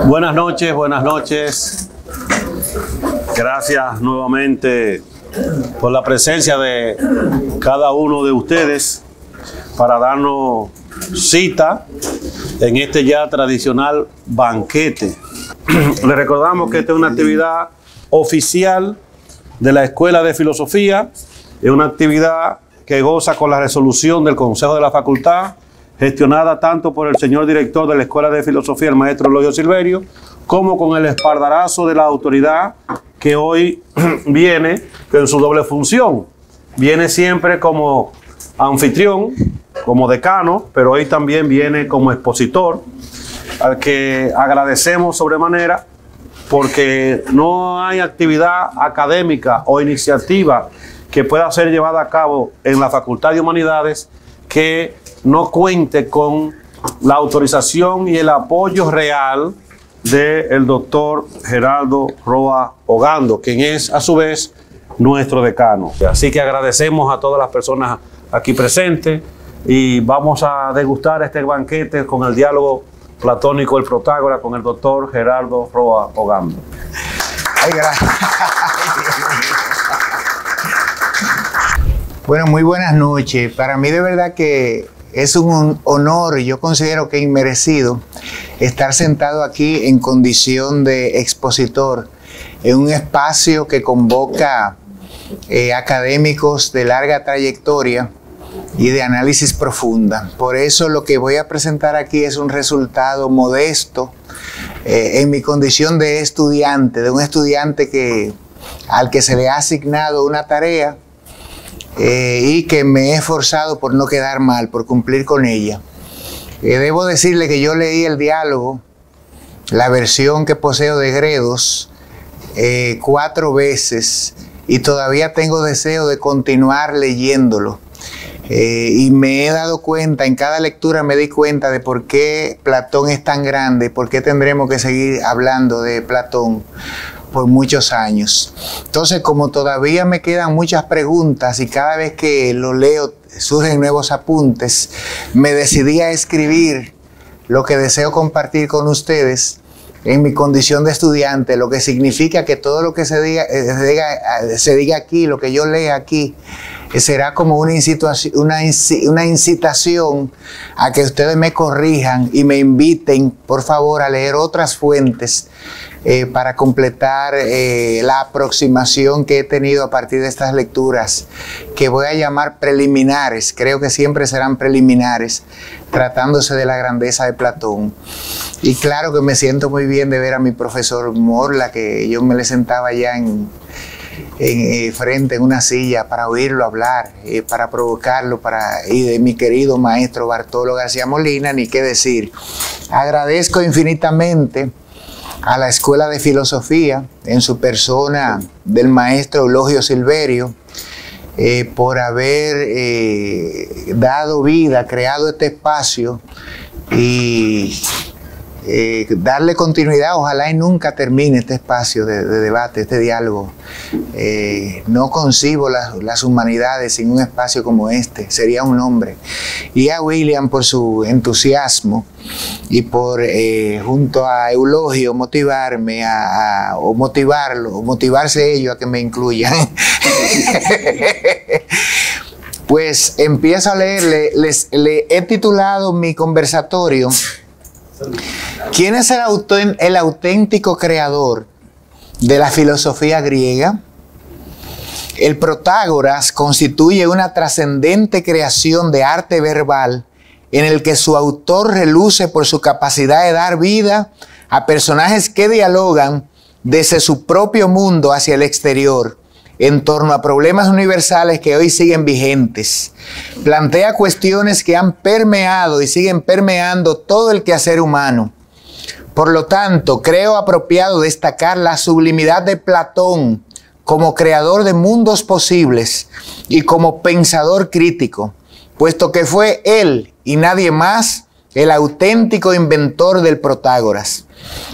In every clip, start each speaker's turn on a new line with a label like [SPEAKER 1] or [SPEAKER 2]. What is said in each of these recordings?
[SPEAKER 1] Buenas noches, buenas noches. Gracias nuevamente por la presencia de cada uno de ustedes para darnos cita en este ya tradicional banquete. Les recordamos que esta es una actividad oficial de la Escuela de Filosofía, es una actividad que goza con la resolución del Consejo de la Facultad, gestionada tanto por el señor director de la Escuela de Filosofía, el maestro Eulogio Silverio, como con el espaldarazo de la autoridad que hoy viene en su doble función. Viene siempre como anfitrión, como decano, pero hoy también viene como expositor, al que agradecemos sobremanera, porque no hay actividad académica o iniciativa que pueda ser llevada a cabo en la Facultad de Humanidades que no cuente con la autorización y el apoyo real del doctor Gerardo Roa Ogando, quien es a su vez nuestro decano. Así que agradecemos a todas las personas aquí presentes y vamos a degustar este banquete con el diálogo platónico del Protágoras con el doctor Gerardo Roa Ogando.
[SPEAKER 2] Ay, gracias. Bueno, muy buenas noches. Para mí de verdad que es un honor, y yo considero que inmerecido, estar sentado aquí en condición de expositor en un espacio que convoca académicos de larga trayectoria y de análisis profunda. Por eso lo que voy a presentar aquí es un resultado modesto en mi condición de estudiante, de un estudiante al que se le ha asignado una tarea y que me he esforzado por no quedar mal, por cumplir con ella. Debo decirle que yo leí el diálogo, la versión que poseo de Gredos, 4 veces y todavía tengo deseo de continuar leyéndolo. Y me he dado cuenta, en cada lectura me di cuenta de por qué Platón es tan grande, por qué tendremos que seguir hablando de Platón por muchos años. Entonces, como todavía me quedan muchas preguntas y cada vez que lo leo surgen nuevos apuntes, me decidí a escribir lo que deseo compartir con ustedes en mi condición de estudiante, lo que significa que todo lo que se diga aquí, lo que yo lea aquí, será como una incitación a que ustedes me corrijan y me inviten, por favor, a leer otras fuentes para completar la aproximación que he tenido a partir de estas lecturas, que voy a llamar preliminares. Creo que siempre serán preliminares, tratándose de la grandeza de Platón. Y claro que me siento muy bien de ver a mi profesor Morla, que yo me le sentaba ya frente en una silla para oírlo hablar, para provocarlo, y de mi querido maestro Bartolo García Molina, ni qué decir. Agradezco infinitamente a la Escuela de Filosofía, en su persona del maestro Eulogio Silverio, por haber dado vida, creado este espacio y darle continuidad. Ojalá y nunca termine este espacio de debate, este diálogo. No concibo las humanidades sin un espacio como este, sería un hombre. Y a William por su entusiasmo y por, junto a Eulogio, motivarme o motivarse ellos a que me incluyan. Pues empiezo a leer, le he titulado mi conversatorio ¿Quién es el auténtico creador de la filosofía griega? El Protágoras constituye una trascendente creación de arte verbal en el que su autor reluce por su capacidad de dar vida a personajes que dialogan desde su propio mundo hacia el exterior, en torno a problemas universales que hoy siguen vigentes. Plantea cuestiones que han permeado y siguen permeando todo el quehacer humano. Por lo tanto, creo apropiado destacar la sublimidad de Platón como creador de mundos posibles y como pensador crítico, puesto que fue él y nadie más el auténtico inventor del Protágoras.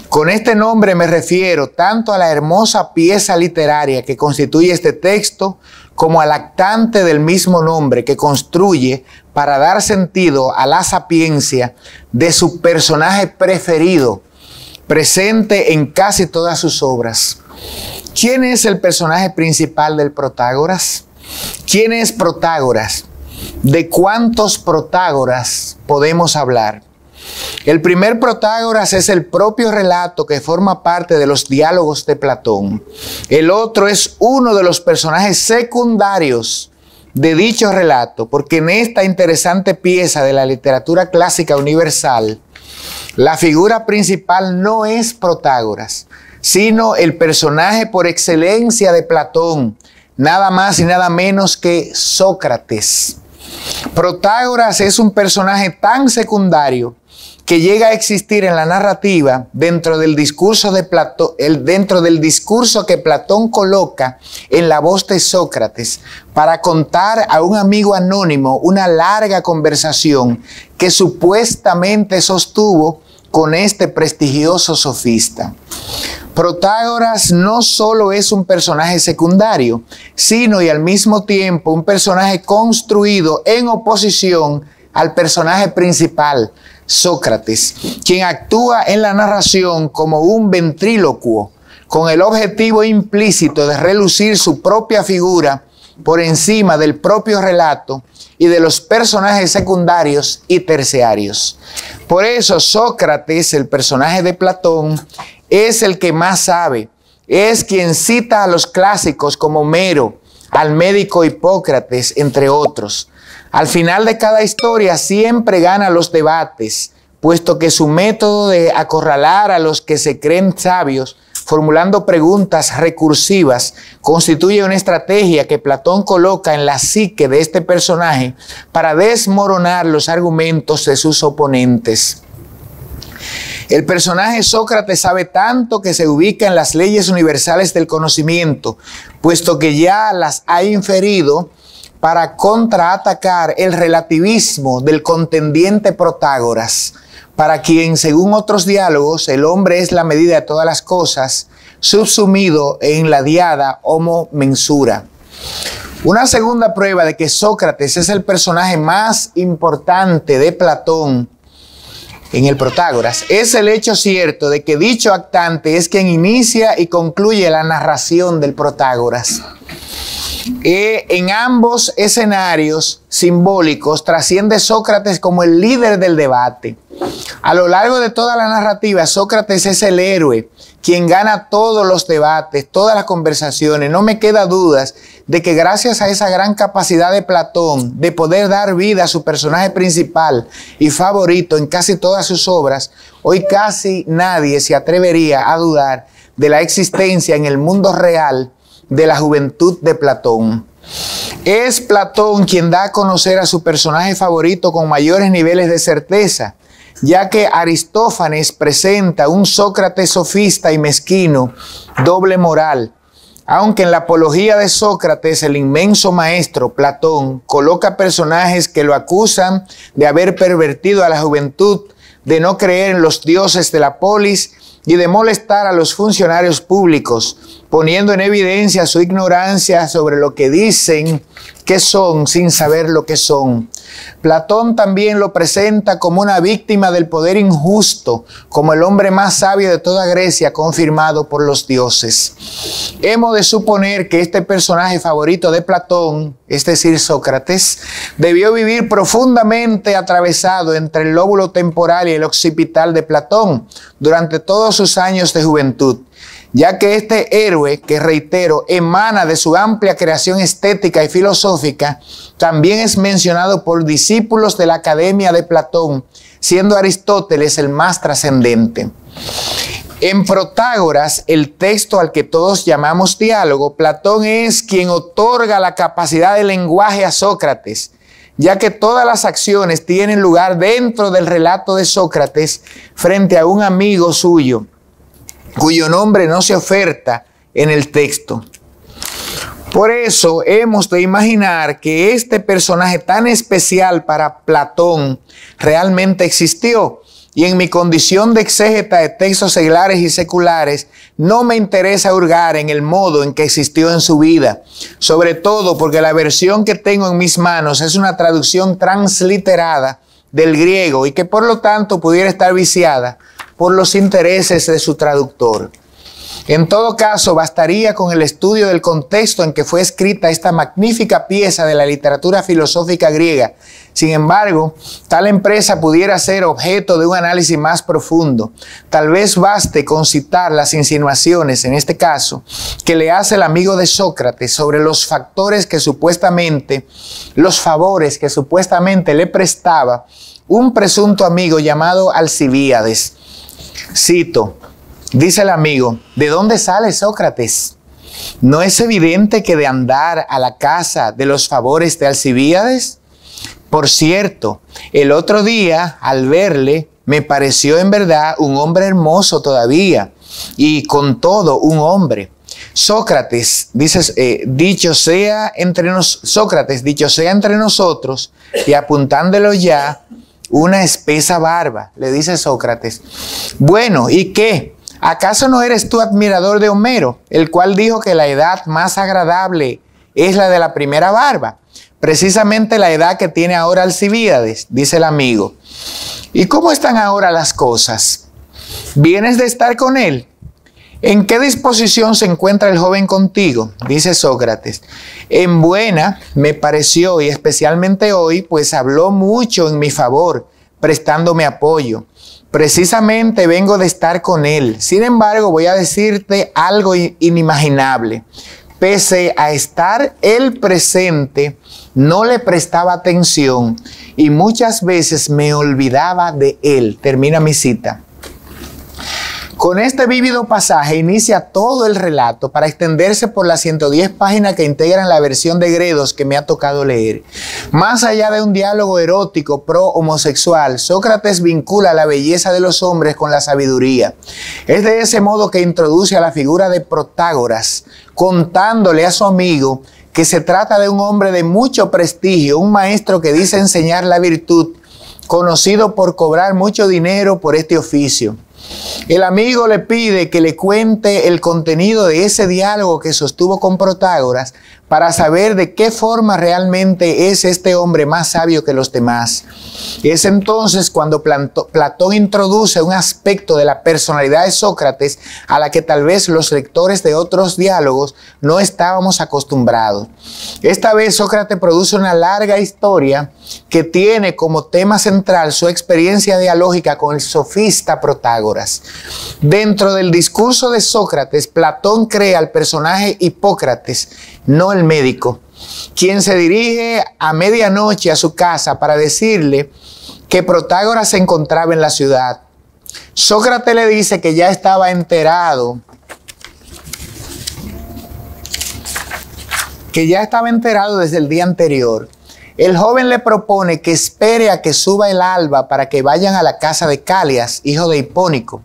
[SPEAKER 2] Con este nombre me refiero tanto a la hermosa pieza literaria que constituye este texto, como al actante del mismo nombre que construye para dar sentido a la sapiencia de su personaje preferido, presente en casi todas sus obras. ¿Quién es el personaje principal del Protágoras? ¿Quién es Protágoras? ¿De cuántos Protágoras podemos hablar? El primer Protágoras es el propio relato que forma parte de los diálogos de Platón. El otro es uno de los personajes secundarios de dicho relato, porque en esta interesante pieza de la literatura clásica universal, la figura principal no es Protágoras, sino el personaje por excelencia de Platón, nada más y nada menos que Sócrates. Protágoras es un personaje tan secundario que llega a existir en la narrativa dentro del discurso de Platón, dentro del discurso que Platón coloca en la voz de Sócrates para contar a un amigo anónimo una larga conversación que supuestamente sostuvo con este prestigioso sofista. Protágoras no solo es un personaje secundario, sino y al mismo tiempo un personaje construido en oposición al personaje principal, Sócrates, quien actúa en la narración como un ventrílocuo, con el objetivo implícito de relucir su propia figura por encima del propio relato y de los personajes secundarios y terciarios. Por eso Sócrates, el personaje de Platón, es el que más sabe, es quien cita a los clásicos como Homero, al médico Hipócrates, entre otros. Al final de cada historia siempre gana los debates, puesto que su método de acorralar a los que se creen sabios, formulando preguntas recursivas, constituye una estrategia que Platón coloca en la psique de este personaje para desmoronar los argumentos de sus oponentes. El personaje Sócrates sabe tanto que se ubica en las leyes universales del conocimiento, puesto que ya las ha inferido para contraatacar el relativismo del contendiente Protágoras, para quien, según otros diálogos, el hombre es la medida de todas las cosas, subsumido en la diada homo mensura. Una segunda prueba de que Sócrates es el personaje más importante de Platón en el Protágoras es el hecho cierto de que dicho actante es quien inicia y concluye la narración del Protágoras. En ambos escenarios simbólicos trasciende Sócrates como el líder del debate. A lo largo de toda la narrativa, Sócrates es el héroe, quien gana todos los debates, todas las conversaciones. No me queda dudas de que gracias a esa gran capacidad de Platón de poder dar vida a su personaje principal y favorito en casi todas sus obras, hoy casi nadie se atrevería a dudar de la existencia en el mundo real de la juventud de Platón. Es Platón quien da a conocer a su personaje favorito con mayores niveles de certeza, ya que Aristófanes presenta un Sócrates sofista y mezquino, doble moral, aunque en la apología de Sócrates el inmenso maestro Platón coloca personajes que lo acusan de haber pervertido a la juventud, de no creer en los dioses de la polis y de molestar a los funcionarios públicos, poniendo en evidencia su ignorancia sobre lo que dicen que son sin saber lo que son. Platón también lo presenta como una víctima del poder injusto, como el hombre más sabio de toda Grecia, confirmado por los dioses. Hemos de suponer que este personaje favorito de Platón, es decir, Sócrates, debió vivir profundamente atravesado entre el lóbulo temporal y el occipital de Platón durante todos sus años de juventud, ya que este héroe, que reitero, emana de su amplia creación estética y filosófica, también es mencionado por discípulos de la Academia de Platón, siendo Aristóteles el más trascendente. En Protágoras, el texto al que todos llamamos diálogo, Platón es quien otorga la capacidad de lenguaje a Sócrates, ya que todas las acciones tienen lugar dentro del relato de Sócrates frente a un amigo suyo, cuyo nombre no se oferta en el texto. Por eso hemos de imaginar que este personaje tan especial para Platón realmente existió. Y en mi condición de exégeta de textos seglares y seculares, no me interesa hurgar en el modo en que existió en su vida, sobre todo porque la versión que tengo en mis manos es una traducción transliterada del griego y que por lo tanto pudiera estar viciada por los intereses de su traductor. En todo caso, bastaría con el estudio del contexto en que fue escrita esta magnífica pieza de la literatura filosófica griega. Sin embargo, tal empresa pudiera ser objeto de un análisis más profundo. Tal vez baste con citar las insinuaciones, en este caso, que le hace el amigo de Sócrates sobre los favores que supuestamente le prestaba un presunto amigo llamado Alcibíades. Cito. Dice el amigo, ¿de dónde sale Sócrates? ¿No es evidente que de andar a la casa de los favores de Alcibíades? Por cierto, el otro día, al verle, me pareció en verdad un hombre hermoso todavía, y con todo un hombre. Sócrates, dicho sea entre nosotros, y apuntándolo ya, una espesa barba, le dice Sócrates. Bueno, ¿y qué? ¿Acaso no eres tú admirador de Homero, el cual dijo que la edad más agradable es la de la primera barba? Precisamente la edad que tiene ahora Alcibíades, dice el amigo. ¿Y cómo están ahora las cosas? ¿Vienes de estar con él? ¿En qué disposición se encuentra el joven contigo? Dice Sócrates. En buena, me pareció, y especialmente hoy, pues habló mucho en mi favor, prestándome apoyo. Precisamente vengo de estar con él. Sin embargo, voy a decirte algo inimaginable. Pese a estar él presente, no le prestaba atención y muchas veces me olvidaba de él. Termina mi cita. Con este vívido pasaje inicia todo el relato para extenderse por las 110 páginas que integran la versión de Gredos que me ha tocado leer. Más allá de un diálogo erótico pro-homosexual, Sócrates vincula la belleza de los hombres con la sabiduría. Es de ese modo que introduce a la figura de Protágoras, contándole a su amigo que se trata de un hombre de mucho prestigio, un maestro que dice enseñar la virtud, conocido por cobrar mucho dinero por este oficio. El amigo le pide que le cuente el contenido de ese diálogo que sostuvo con Protágoras para saber de qué forma realmente es este hombre más sabio que los demás. Es entonces cuando Platón introduce un aspecto de la personalidad de Sócrates a la que tal vez los lectores de otros diálogos no estábamos acostumbrados. Esta vez Sócrates produce una larga historia que tiene como tema central su experiencia dialógica con el sofista Protágoras. Dentro del discurso de Sócrates, Platón crea al personaje Hipócrates, no el médico, quien se dirige a medianoche a su casa para decirle que Protágoras se encontraba en la ciudad. Sócrates le dice que ya estaba enterado, desde el día anterior. El joven le propone que espere a que suba el alba para que vayan a la casa de Calias, hijo de Hipónico.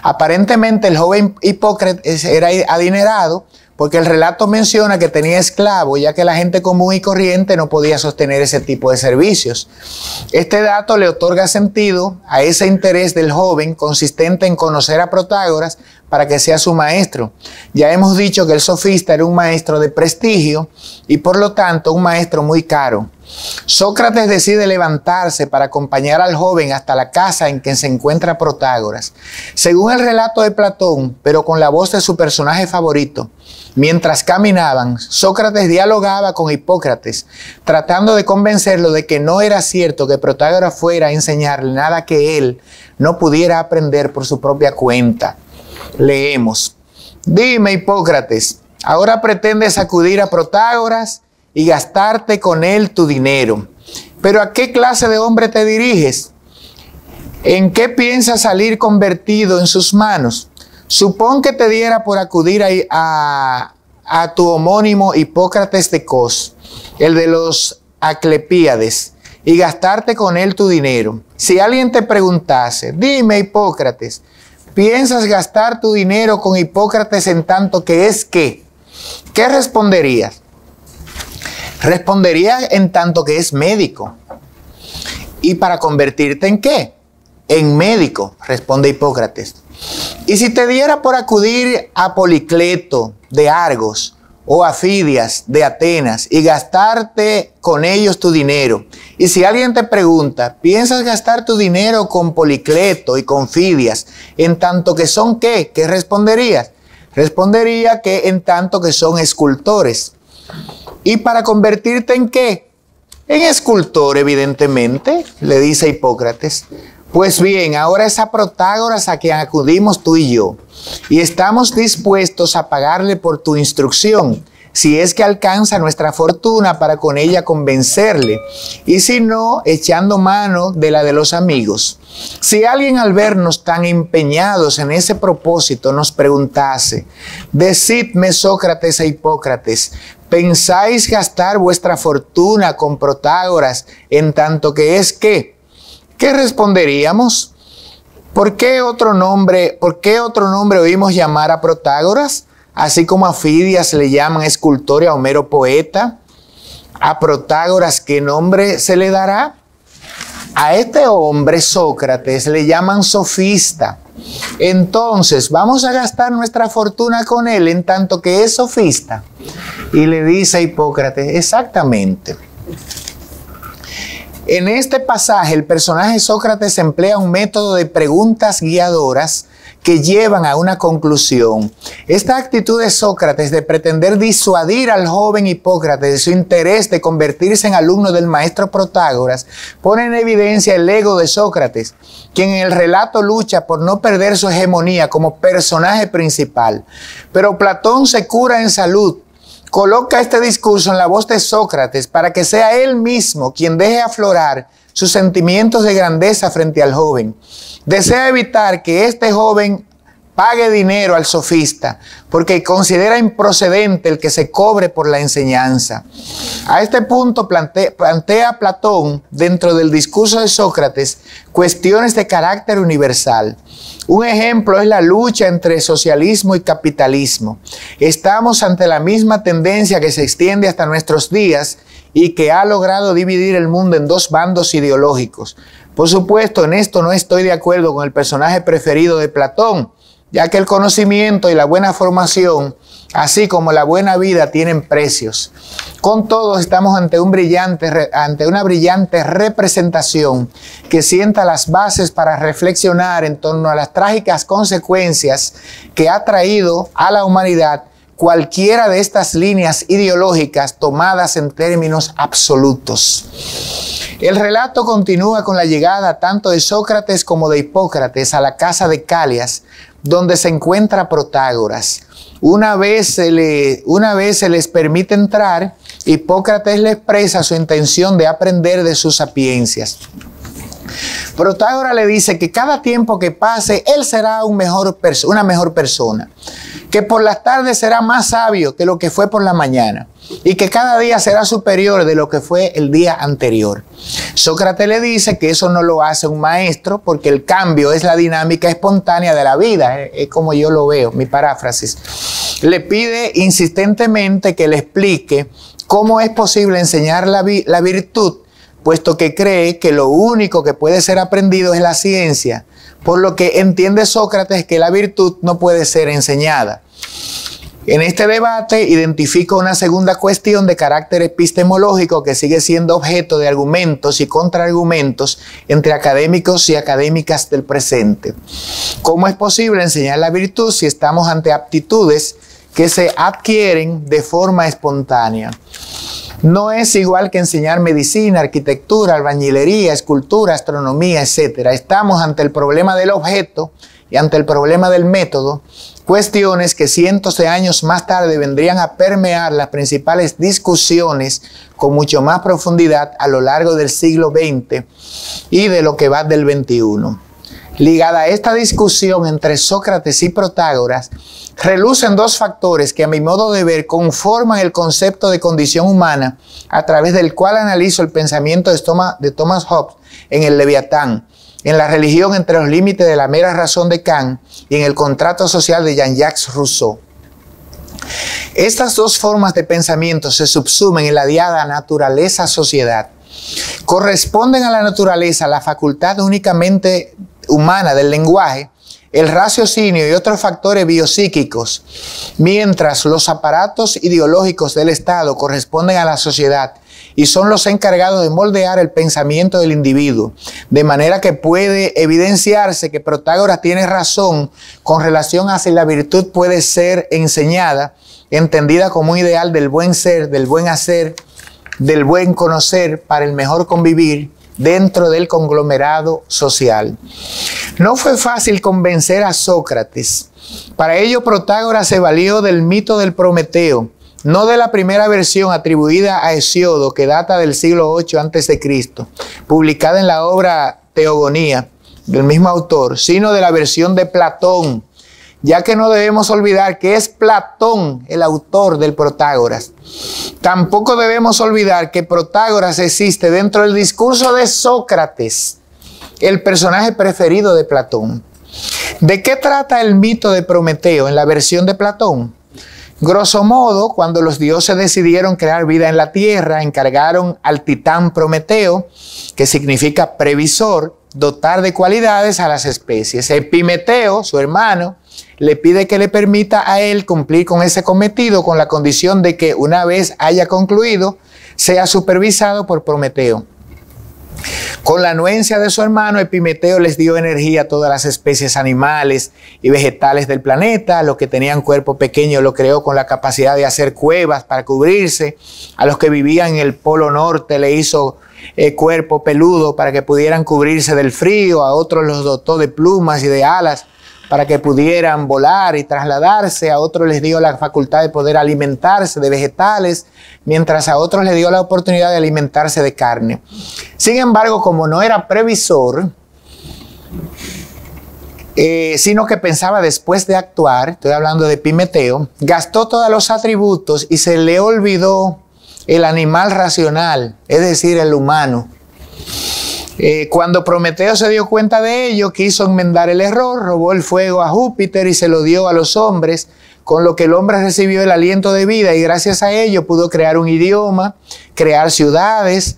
[SPEAKER 2] Aparentemente el joven Hipócrates era adinerado, porque el relato menciona que tenía esclavos, ya que la gente común y corriente no podía sostener ese tipo de servicios. Este dato le otorga sentido a ese interés del joven consistente en conocer a Protágoras para que sea su maestro. Ya hemos dicho que el sofista era un maestro de prestigio y por lo tanto un maestro muy caro. Sócrates decide levantarse para acompañar al joven hasta la casa en que se encuentra Protágoras. Según el relato de Platón, pero con la voz de su personaje favorito, mientras caminaban, Sócrates dialogaba con Hipócrates, tratando de convencerlo de que no era cierto que Protágoras fuera a enseñarle nada que él no pudiera aprender por su propia cuenta. Leemos. Dime, Hipócrates, ahora pretendes acudir a Protágoras y gastarte con él tu dinero. ¿Pero a qué clase de hombre te diriges? ¿En qué piensas salir convertido en sus manos? Supón que te diera por acudir a tu homónimo Hipócrates de Cos, el de los Asclepíades, y gastarte con él tu dinero. Si alguien te preguntase, dime, Hipócrates, ¿piensas gastar tu dinero con Hipócrates en tanto que es qué? ¿Qué responderías? Respondería en tanto que es médico. ¿Y para convertirte en qué? En médico, responde Hipócrates. Y si te diera por acudir a Policleto de Argos o a Fidias de Atenas y gastarte con ellos tu dinero, Y si alguien te pregunta, ¿piensas gastar tu dinero con Policleto y con Fidias en tanto que son qué? ¿Qué responderías? Respondería que en tanto que son escultores. ¿Y para convertirte en qué? En escultor, evidentemente, le dice Hipócrates. Pues bien, ahora es a Protágoras a quien acudimos tú y yo, y estamos dispuestos a pagarle por tu instrucción, si es que alcanza nuestra fortuna para con ella convencerle, y si no, echando mano de la de los amigos. Si alguien al vernos tan empeñados en ese propósito nos preguntase, decidme Sócrates e Hipócrates, ¿pensáis gastar vuestra fortuna con Protágoras en tanto que es qué? ¿Qué responderíamos? ¿Por qué otro nombre oímos llamar a Protágoras? Así como a Fidias le llaman escultor y a Homero poeta. ¿A Protágoras qué nombre se le dará? A este hombre, Sócrates, le llaman sofista. Entonces, ¿vamos a gastar nuestra fortuna con él en tanto que es sofista? Y le dice a Hipócrates, exactamente. En este pasaje, el personaje Sócrates emplea un método de preguntas guiadoras que llevan a una conclusión. Esta actitud de Sócrates de pretender disuadir al joven Hipócrates de su interés de convertirse en alumno del maestro Protágoras pone en evidencia el ego de Sócrates, quien en el relato lucha por no perder su hegemonía como personaje principal. Pero Platón se cura en salud. Coloca este discurso en la voz de Sócrates para que sea él mismo quien deje aflorar sus sentimientos de grandeza frente al joven. Desea evitar que este joven pague dinero al sofista, porque considera improcedente el que se cobre por la enseñanza. A este punto plantea Platón, dentro del discurso de Sócrates, cuestiones de carácter universal. Un ejemplo es la lucha entre socialismo y capitalismo. Estamos ante la misma tendencia que se extiende hasta nuestros días y que ha logrado dividir el mundo en dos bandos ideológicos. Por supuesto, en esto no estoy de acuerdo con el personaje preferido de Platón, ya que el conocimiento y la buena formación, así como la buena vida, tienen precios. Con todo, estamos ante una brillante representación que sienta las bases para reflexionar en torno a las trágicas consecuencias que ha traído a la humanidad cualquiera de estas líneas ideológicas tomadas en términos absolutos. El relato continúa con la llegada tanto de Sócrates como de Hipócrates a la casa de Calias, donde se encuentra Protágoras. Una vez se les permite entrar, Hipócrates le expresa su intención de aprender de sus sapiencias. Protágoras le dice que cada tiempo que pase, él será una mejor persona, que por las tardes será más sabio que lo que fue por la mañana, y que cada día será superior de lo que fue el día anterior. Sócrates le dice que eso no lo hace un maestro, porque el cambio es la dinámica espontánea de la vida, es como yo lo veo, mi paráfrasis. Le pide insistentemente que le explique cómo es posible enseñar la virtud, puesto que cree que lo único que puede ser aprendido es la ciencia, por lo que entiende Sócrates que la virtud no puede ser enseñada. En este debate identifica una segunda cuestión de carácter epistemológico que sigue siendo objeto de argumentos y contraargumentos entre académicos y académicas del presente. ¿Cómo es posible enseñar la virtud si estamos ante aptitudes que se adquieren de forma espontánea? No es igual que enseñar medicina, arquitectura, albañilería, escultura, astronomía, etc. Estamos ante el problema del objeto y ante el problema del método, cuestiones que cientos de años más tarde vendrían a permear las principales discusiones con mucho más profundidad a lo largo del siglo XX y de lo que va del XXI. Ligada a esta discusión entre Sócrates y Protágoras, relucen dos factores que a mi modo de ver conforman el concepto de condición humana a través del cual analizo el pensamiento de Thomas Hobbes en el Leviatán, en la religión entre los límites de la mera razón de Kant y en el contrato social de Jean-Jacques Rousseau. Estas dos formas de pensamiento se subsumen en la diada naturaleza-sociedad. Corresponden a la naturaleza la facultad únicamente humana del lenguaje, el raciocinio y otros factores biopsíquicos, mientras los aparatos ideológicos del Estado corresponden a la sociedad y son los encargados de moldear el pensamiento del individuo, de manera que puede evidenciarse que Protágoras tiene razón con relación a si la virtud puede ser enseñada, entendida como un ideal del buen ser, del buen hacer, del buen conocer para el mejor convivir dentro del conglomerado social. No fue fácil convencer a Sócrates. Para ello, Protágoras se valió del mito del Prometeo, no de la primera versión atribuida a Hesíodo, que data del siglo VIII a.C., publicada en la obra Teogonía del mismo autor, sino de la versión de Platón, ya que no debemos olvidar que es Platón el autor del Protágoras. Tampoco debemos olvidar que Protágoras existe dentro del discurso de Sócrates, el personaje preferido de Platón. ¿De qué trata el mito de Prometeo en la versión de Platón? Grosso modo, cuando los dioses decidieron crear vida en la tierra, encargaron al titán Prometeo, que significa previsor, dotar de cualidades a las especies. Epimeteo, su hermano, le pide que le permita a él cumplir con ese cometido con la condición de que una vez haya concluido, sea supervisado por Prometeo. Con la anuencia de su hermano, Epimeteo les dio energía a todas las especies animales y vegetales del planeta. Los que tenían cuerpo pequeño lo creó con la capacidad de hacer cuevas para cubrirse. A los que vivían en el Polo Norte le hizo cuerpo peludo para que pudieran cubrirse del frío. A otros los dotó de plumas y de alas para que pudieran volar y trasladarse. A otros les dio la facultad de poder alimentarse de vegetales, mientras a otros les dio la oportunidad de alimentarse de carne. Sin embargo, como no era previsor, sino que pensaba después de actuar, estoy hablando de Epimeteo, gastó todos los atributos y se le olvidó el animal racional, es decir, el humano. Cuando Prometeo se dio cuenta de ello, quiso enmendar el error, robó el fuego a Júpiter y se lo dio a los hombres, con lo que el hombre recibió el aliento de vida y gracias a ello pudo crear un idioma, crear ciudades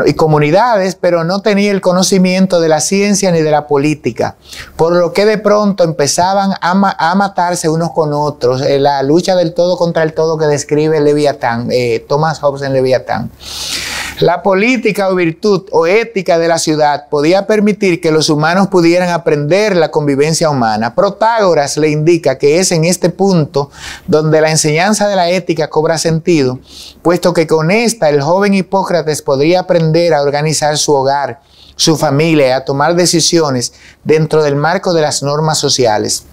[SPEAKER 2] y comunidades, pero no tenía el conocimiento de la ciencia ni de la política, por lo que de pronto empezaban a matarse unos con otros, la lucha del todo contra el todo que describe Leviatán, Thomas Hobbes en Leviatán. La política o virtud o ética de la ciudad podía permitir que los humanos pudieran aprender la convivencia humana. Protágoras le indica que es en este punto donde la enseñanza de la ética cobra sentido, puesto que con esta el joven Hipócrates podría aprender a organizar su hogar, su familia y a tomar decisiones dentro del marco de las normas sociales.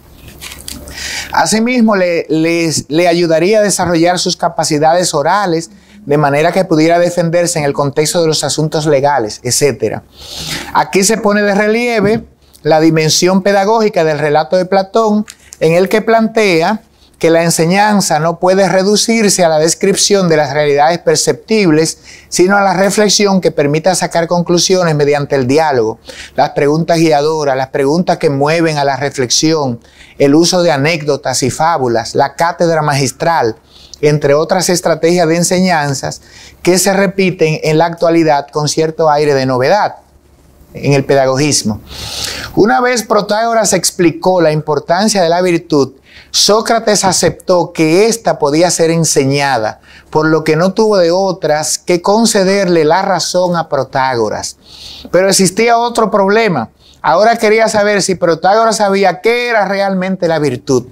[SPEAKER 2] Asimismo, le ayudaría a desarrollar sus capacidades orales, de manera que pudiera defenderse en el contexto de los asuntos legales, etc. Aquí se pone de relieve la dimensión pedagógica del relato de Platón, en el que plantea que la enseñanza no puede reducirse a la descripción de las realidades perceptibles, sino a la reflexión que permita sacar conclusiones mediante el diálogo, las preguntas guiadoras, las preguntas que mueven a la reflexión, el uso de anécdotas y fábulas, la cátedra magistral, entre otras estrategias de enseñanzas que se repiten en la actualidad con cierto aire de novedad en el pedagogismo. Una vez Protágoras explicó la importancia de la virtud, Sócrates aceptó que ésta podía ser enseñada, por lo que no tuvo de otras que concederle la razón a Protágoras. Pero existía otro problema. Ahora quería saber si Protágoras sabía qué era realmente la virtud.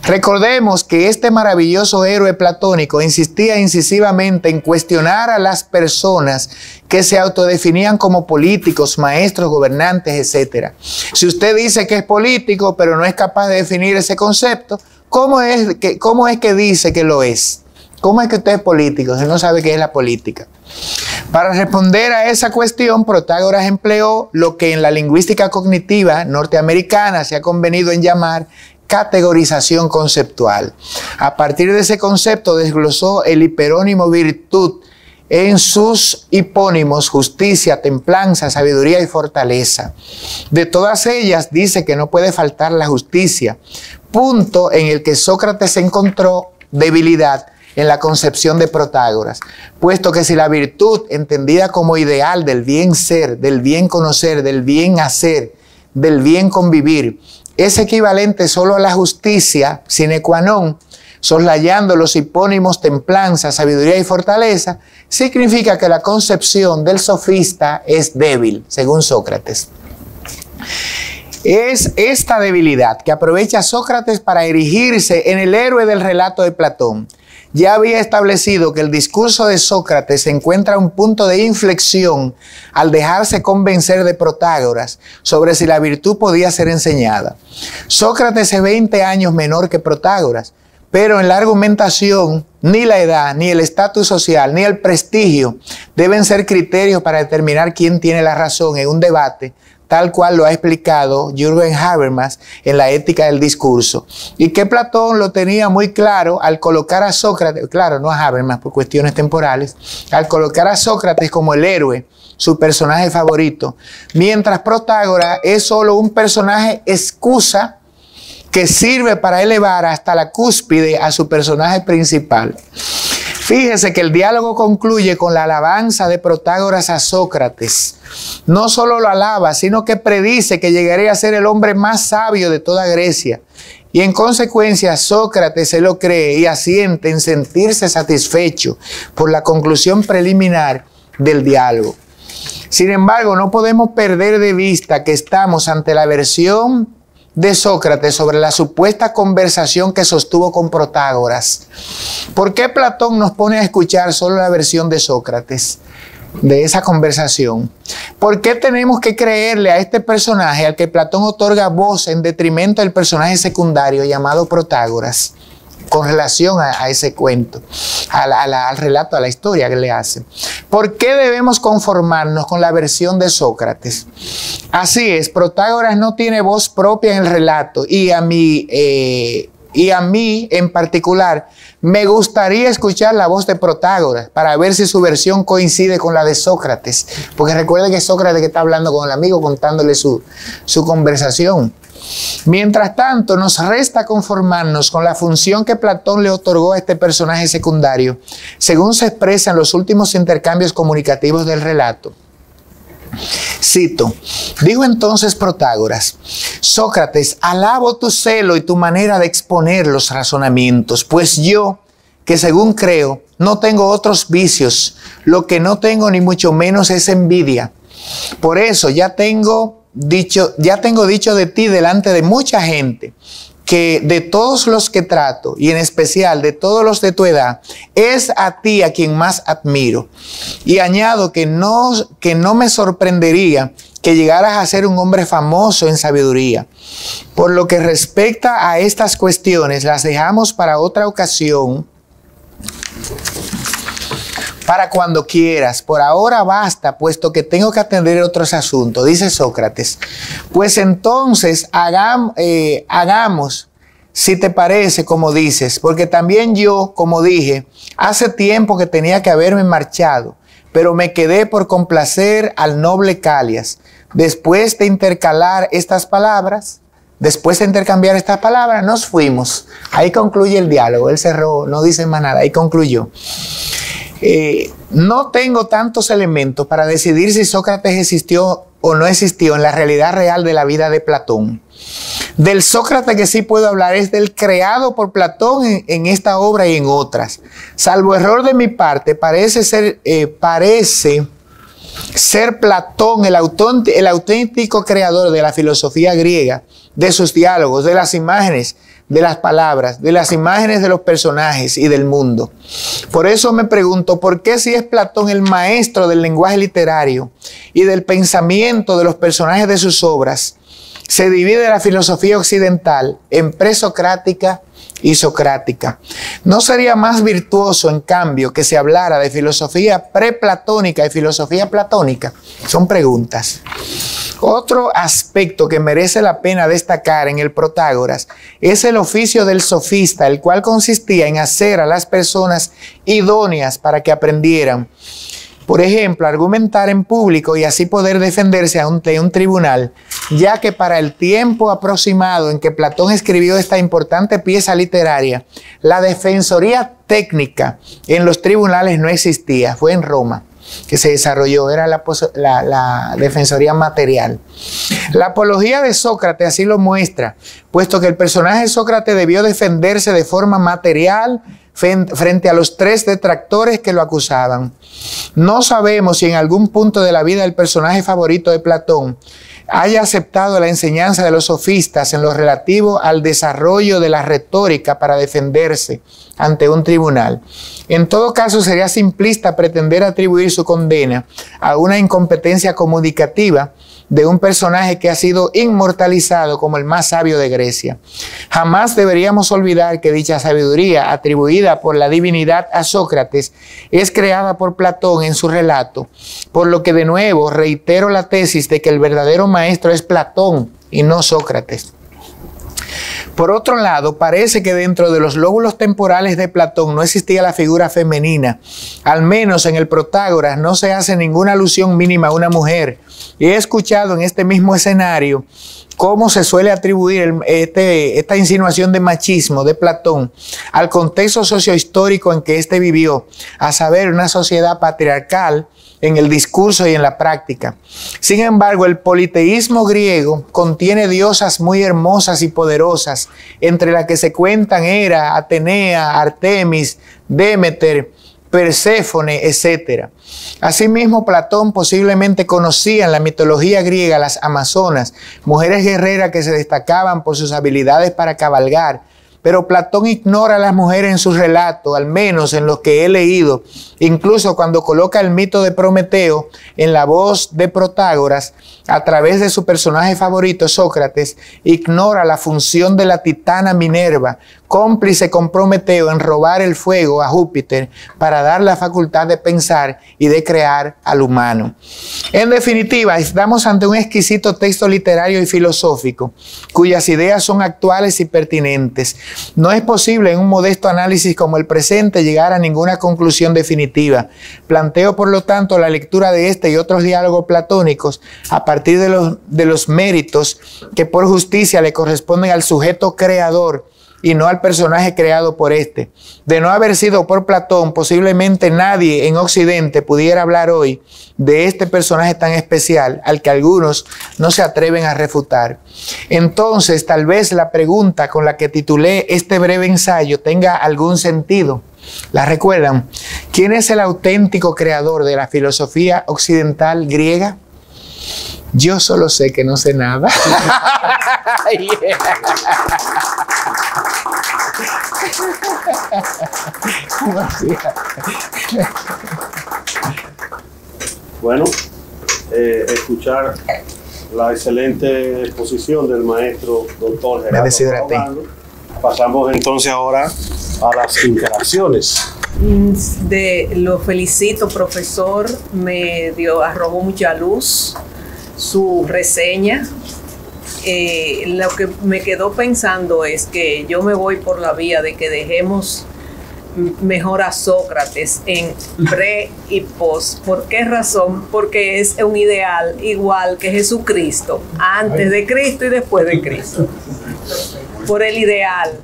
[SPEAKER 2] Recordemos que este maravilloso héroe platónico insistía incisivamente en cuestionar a las personas que se autodefinían como políticos, maestros, gobernantes, etc. Si usted dice que es político, pero no es capaz de definir ese concepto, ¿cómo es que dice que lo es? ¿Cómo es que usted es político si no sabe qué es la política? Para responder a esa cuestión, Protágoras empleó lo que en la lingüística cognitiva norteamericana se ha convenido en llamar categorización conceptual. A partir de ese concepto desglosó el hiperónimo virtud en sus hipónimos justicia, templanza, sabiduría y fortaleza. De todas ellas dice que no puede faltar la justicia, punto en el que Sócrates encontró debilidad en la concepción de Protágoras, puesto que si la virtud, entendida como ideal del bien ser, del bien conocer, del bien hacer, del bien convivir, es equivalente solo a la justicia sine qua non, soslayando los hipónimos templanza, sabiduría y fortaleza, significa que la concepción del sofista es débil, según Sócrates. Es esta debilidad que aprovecha Sócrates para erigirse en el héroe del relato de Platón. Ya había establecido que el discurso de Sócrates se encuentra un punto de inflexión al dejarse convencer de Protágoras sobre si la virtud podía ser enseñada. Sócrates es 20 años menor que Protágoras, pero en la argumentación ni la edad, ni el estatus social, ni el prestigio deben ser criterios para determinar quién tiene la razón en un debate, tal cual lo ha explicado Jürgen Habermas en la Ética del Discurso, y que Platón lo tenía muy claro al colocar a Sócrates, claro, no a Habermas por cuestiones temporales, al colocar a Sócrates como el héroe, su personaje favorito, mientras Protágoras es solo un personaje excusa que sirve para elevar hasta la cúspide a su personaje principal. Fíjese que el diálogo concluye con la alabanza de Protágoras a Sócrates. No solo lo alaba, sino que predice que llegaría a ser el hombre más sabio de toda Grecia. Y en consecuencia, Sócrates se lo cree y asiente en sentirse satisfecho por la conclusión preliminar del diálogo. Sin embargo, no podemos perder de vista que estamos ante la versión de Sócrates sobre la supuesta conversación que sostuvo con Protágoras. ¿Por qué Platón nos pone a escuchar solo la versión de Sócrates de esa conversación? ¿Por qué tenemos que creerle a este personaje al que Platón otorga voz en detrimento del personaje secundario llamado Protágoras, con relación a ese cuento, al relato, a la historia que le hace? ¿Por qué debemos conformarnos con la versión de Sócrates? Así es, Protágoras no tiene voz propia en el relato, y a mí en particular me gustaría escuchar la voz de Protágoras para ver si su versión coincide con la de Sócrates, porque recuerden que Sócrates que está hablando con el amigo, contándole su conversación. Mientras tanto, nos resta conformarnos con la función que Platón le otorgó a este personaje secundario, según se expresa en los últimos intercambios comunicativos del relato. Cito: dijo entonces Protágoras: Sócrates, alabo tu celo y tu manera de exponer los razonamientos, pues yo, que según creo, no tengo otros vicios, lo que no tengo ni mucho menos es envidia. Por eso ya tengo dicho de ti delante de mucha gente, que de todos los que trato, y en especial de todos los de tu edad, es a ti a quien más admiro. Y añado que no me sorprendería que llegaras a ser un hombre famoso en sabiduría. Por lo que respecta a estas cuestiones, las dejamos para otra ocasión, para cuando quieras. Por ahora basta, puesto que tengo que atender otros asuntos. Dice Sócrates: pues entonces hagamos, si te parece, como dices, porque también yo, como dije, hace tiempo que tenía que haberme marchado, pero me quedé por complacer al noble Calias. Después de intercambiar estas palabras, nos fuimos. Ahí concluye el diálogo. Él cerró, no dice más nada, ahí concluyó. No tengo tantos elementos para decidir si Sócrates existió o no existió en la realidad real de la vida de Platón. Del Sócrates que sí puedo hablar es del creado por Platón en esta obra y en otras. Salvo error de mi parte, parece ser Platón el auténtico creador de la filosofía griega, de sus diálogos, de las imágenes, de las palabras, de las imágenes de los personajes y del mundo. Por eso me pregunto, ¿por qué si es Platón el maestro del lenguaje literario y del pensamiento de los personajes de sus obras, se divide la filosofía occidental en presocrática y socrática? ¿No sería más virtuoso, en cambio, que se hablara de filosofía preplatónica y filosofía platónica? Son preguntas. Otro aspecto que merece la pena destacar en el Protágoras es el oficio del sofista, el cual consistía en hacer a las personas idóneas para que aprendieran. Por ejemplo, argumentar en público y así poder defenderse ante un tribunal, ya que para el tiempo aproximado en que Platón escribió esta importante pieza literaria, la defensoría técnica en los tribunales no existía, fue en Roma. que se desarrolló, era la defensoría material. La apología de Sócrates así lo muestra, puesto que el personaje de Sócrates debió defenderse de forma material frente a los 3 detractores que lo acusaban. No sabemos si en algún punto de la vida del personaje favorito de Platón haya aceptado la enseñanza de los sofistas en lo relativo al desarrollo de la retórica para defenderse ante un tribunal. En todo caso, sería simplista pretender atribuir su condena a una incompetencia comunicativa de un personaje que ha sido inmortalizado como el más sabio de Grecia. Jamás deberíamos olvidar que dicha sabiduría atribuida por la divinidad a Sócrates es creada por Platón en su relato, por lo que de nuevo reitero la tesis de que el verdadero maestro es Platón y no Sócrates. Por otro lado, parece que dentro de los lóbulos temporales de Platón no existía la figura femenina. Al menos en el Protágoras no se hace ninguna alusión mínima a una mujer. Y he escuchado en este mismo escenario cómo se suele atribuir esta insinuación de machismo de Platón al contexto sociohistórico en que éste vivió, a saber, una sociedad patriarcal en el discurso y en la práctica. Sin embargo, el politeísmo griego contiene diosas muy hermosas y poderosas, entre las que se cuentan Hera, Atenea, Artemis, Demeter, Perséfone, etc. Asimismo, Platón posiblemente conocía en la mitología griega las amazonas, mujeres guerreras que se destacaban por sus habilidades para cabalgar, pero Platón ignora a las mujeres en su relato, al menos en los que he leído. Incluso cuando coloca el mito de Prometeo en la voz de Protágoras, a través de su personaje favorito, Sócrates, ignora la función de la titana Minerva, cómplice con Prometeo en robar el fuego a Júpiter para dar la facultad de pensar y de crear al humano. En definitiva, estamos ante un exquisito texto literario y filosófico, cuyas ideas son actuales y pertinentes. No es posible en un modesto análisis como el presente llegar a ninguna conclusión definitiva. Planteo, por lo tanto, la lectura de este y otros diálogos platónicos a partir de los méritos que por justicia le corresponden al sujeto creador y no al personaje creado por éste. De no haber sido por Platón, posiblemente nadie en Occidente pudiera hablar hoy de este personaje tan especial al que algunos no se atreven a refutar. Entonces, tal vez la pregunta con la que titulé este breve ensayo tenga algún sentido. ¿La recuerdan? ¿Quién es el auténtico creador de la filosofía occidental griega? Yo solo sé que no sé nada.
[SPEAKER 1] Bueno, escuchar la excelente exposición del maestro doctor Gerardo Rolando. Pasamos entonces ahora a las interacciones.
[SPEAKER 3] Lo felicito, profesor, arrojó mucha luz su reseña. Lo que me quedó pensando es que yo me voy por la vía de que dejemos mejor a Sócrates en pre y post. ¿Por qué razón? Porque es un ideal igual que Jesucristo, antes de Cristo y después de Cristo. Por el ideal,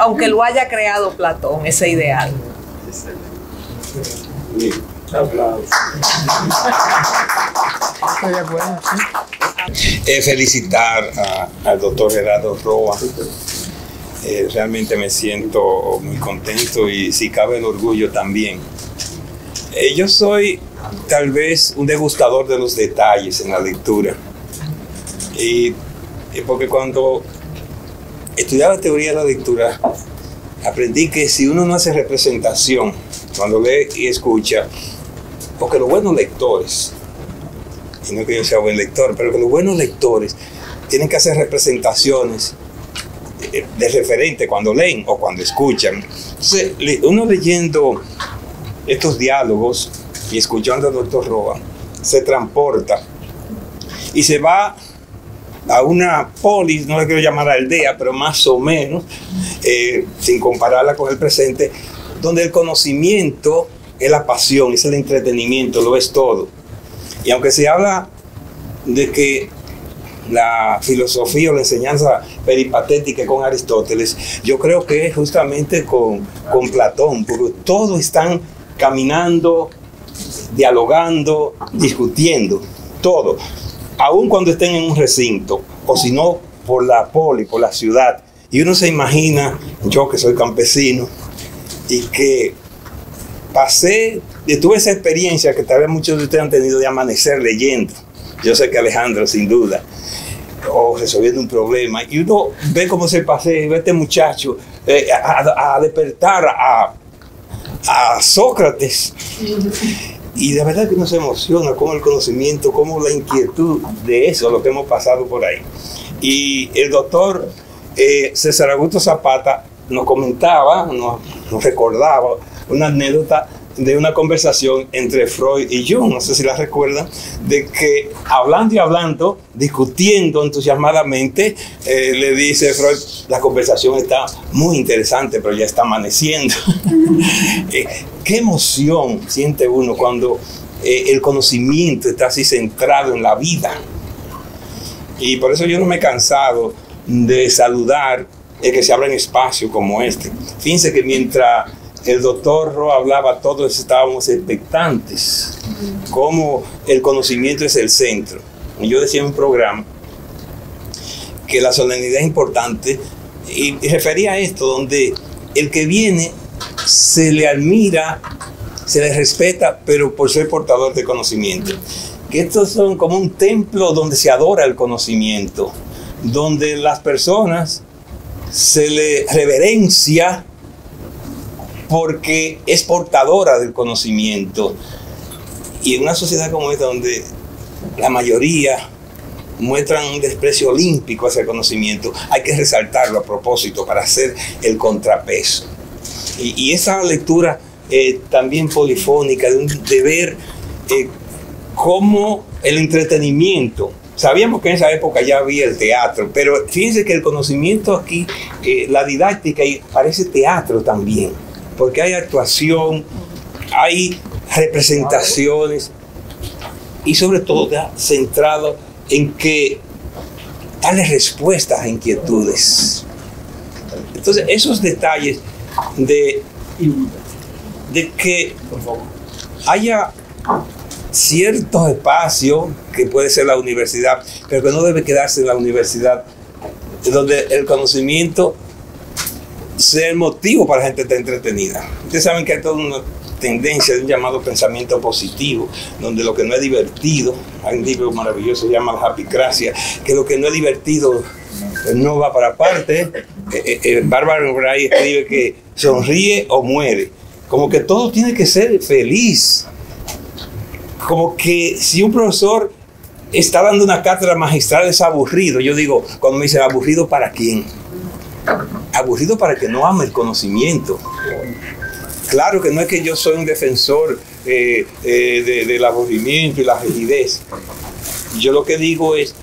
[SPEAKER 3] aunque lo haya creado Platón, ese ideal.
[SPEAKER 2] Estoy de acuerdo, sí.
[SPEAKER 4] Felicitar al doctor Gerardo Roa. Realmente me siento muy contento y si cabe el orgullo también. Yo soy tal vez un degustador de los detalles en la lectura. Y porque cuando estudiaba teoría de la lectura, aprendí que si uno no hace representación, cuando lee y escucha, porque los buenos lectores, y no que yo sea buen lector, pero que los buenos lectores tienen que hacer representaciones de referente cuando leen o cuando escuchan. Entonces, uno leyendo estos diálogos y escuchando al doctor Roa, se transporta y se va a una polis, no le quiero llamar aldea, pero más o menos, sin compararla con el presente, donde el conocimiento es la pasión, es el entretenimiento, lo es todo. Y aunque se habla de que la filosofía o la enseñanza peripatética con Aristóteles, yo creo que es justamente con Platón, porque todos están caminando dialogando, discutiendo, todo. Aun cuando estén en un recinto, o si no, por la poli, por la ciudad. Y uno se imagina, yo que soy campesino, y que tuve esa experiencia que tal vez muchos de ustedes han tenido de amanecer leyendo. Yo sé que Alejandro, sin duda, o resolviendo un problema. Y uno ve cómo se pasea y ve a este muchacho a despertar a Sócrates. Y de verdad que uno se emociona como el conocimiento, como la inquietud de eso, lo que hemos pasado por ahí. Y el doctor César Augusto Zapata nos comentaba, nos recordaba una anécdota de una conversación entre Freud y Jung, no sé si la recuerdan, de que hablando y hablando, discutiendo entusiasmadamente, le dice Freud, la conversación está muy interesante, pero ya está amaneciendo. Qué emoción siente uno cuando el conocimiento está así centrado en la vida. Y por eso yo no me he cansado de saludar el que se habla en espacio como este. Fíjense que mientras el doctor Roa hablaba, todos estábamos expectantes, como el conocimiento es el centro. Y yo decía en un programa que la solemnidad es importante, y refería a esto, donde el que viene se le admira, se le respeta, pero por ser portador de conocimiento. Que estos son como un templo donde se adora el conocimiento, donde las personas se le reverencia porque es portadora del conocimiento. Y en una sociedad como esta, donde la mayoría muestran un desprecio olímpico hacia el conocimiento, hay que resaltarlo a propósito para hacer el contrapeso. Y esa lectura también polifónica de ver cómo el entretenimiento, sabíamos que en esa época ya había el teatro, pero fíjense que el conocimiento aquí, la didáctica, parece teatro también, porque hay actuación, hay representaciones y sobre todo centrado en que darle respuestas a inquietudes. Entonces esos detalles de que haya ciertos espacios que puede ser la universidad, pero que no debe quedarse en la universidad, donde el conocimiento sea el motivo para la gente estar entretenida. Ustedes saben que hay toda una tendencia de un llamado pensamiento positivo, donde lo que no es divertido, hay un libro maravilloso que se llama La Happycracia, que lo que no es divertido no va para parte. Bárbara Gray escribe que sonríe o muere, como que todo tiene que ser feliz, como que si un profesor está dando una cátedra magistral es aburrido. Yo digo, cuando me dicen aburrido, ¿para quién? Aburrido para el que no ama el conocimiento. Claro que no es que yo soy un defensor del aburrimiento y la rigidez. Yo lo que digo es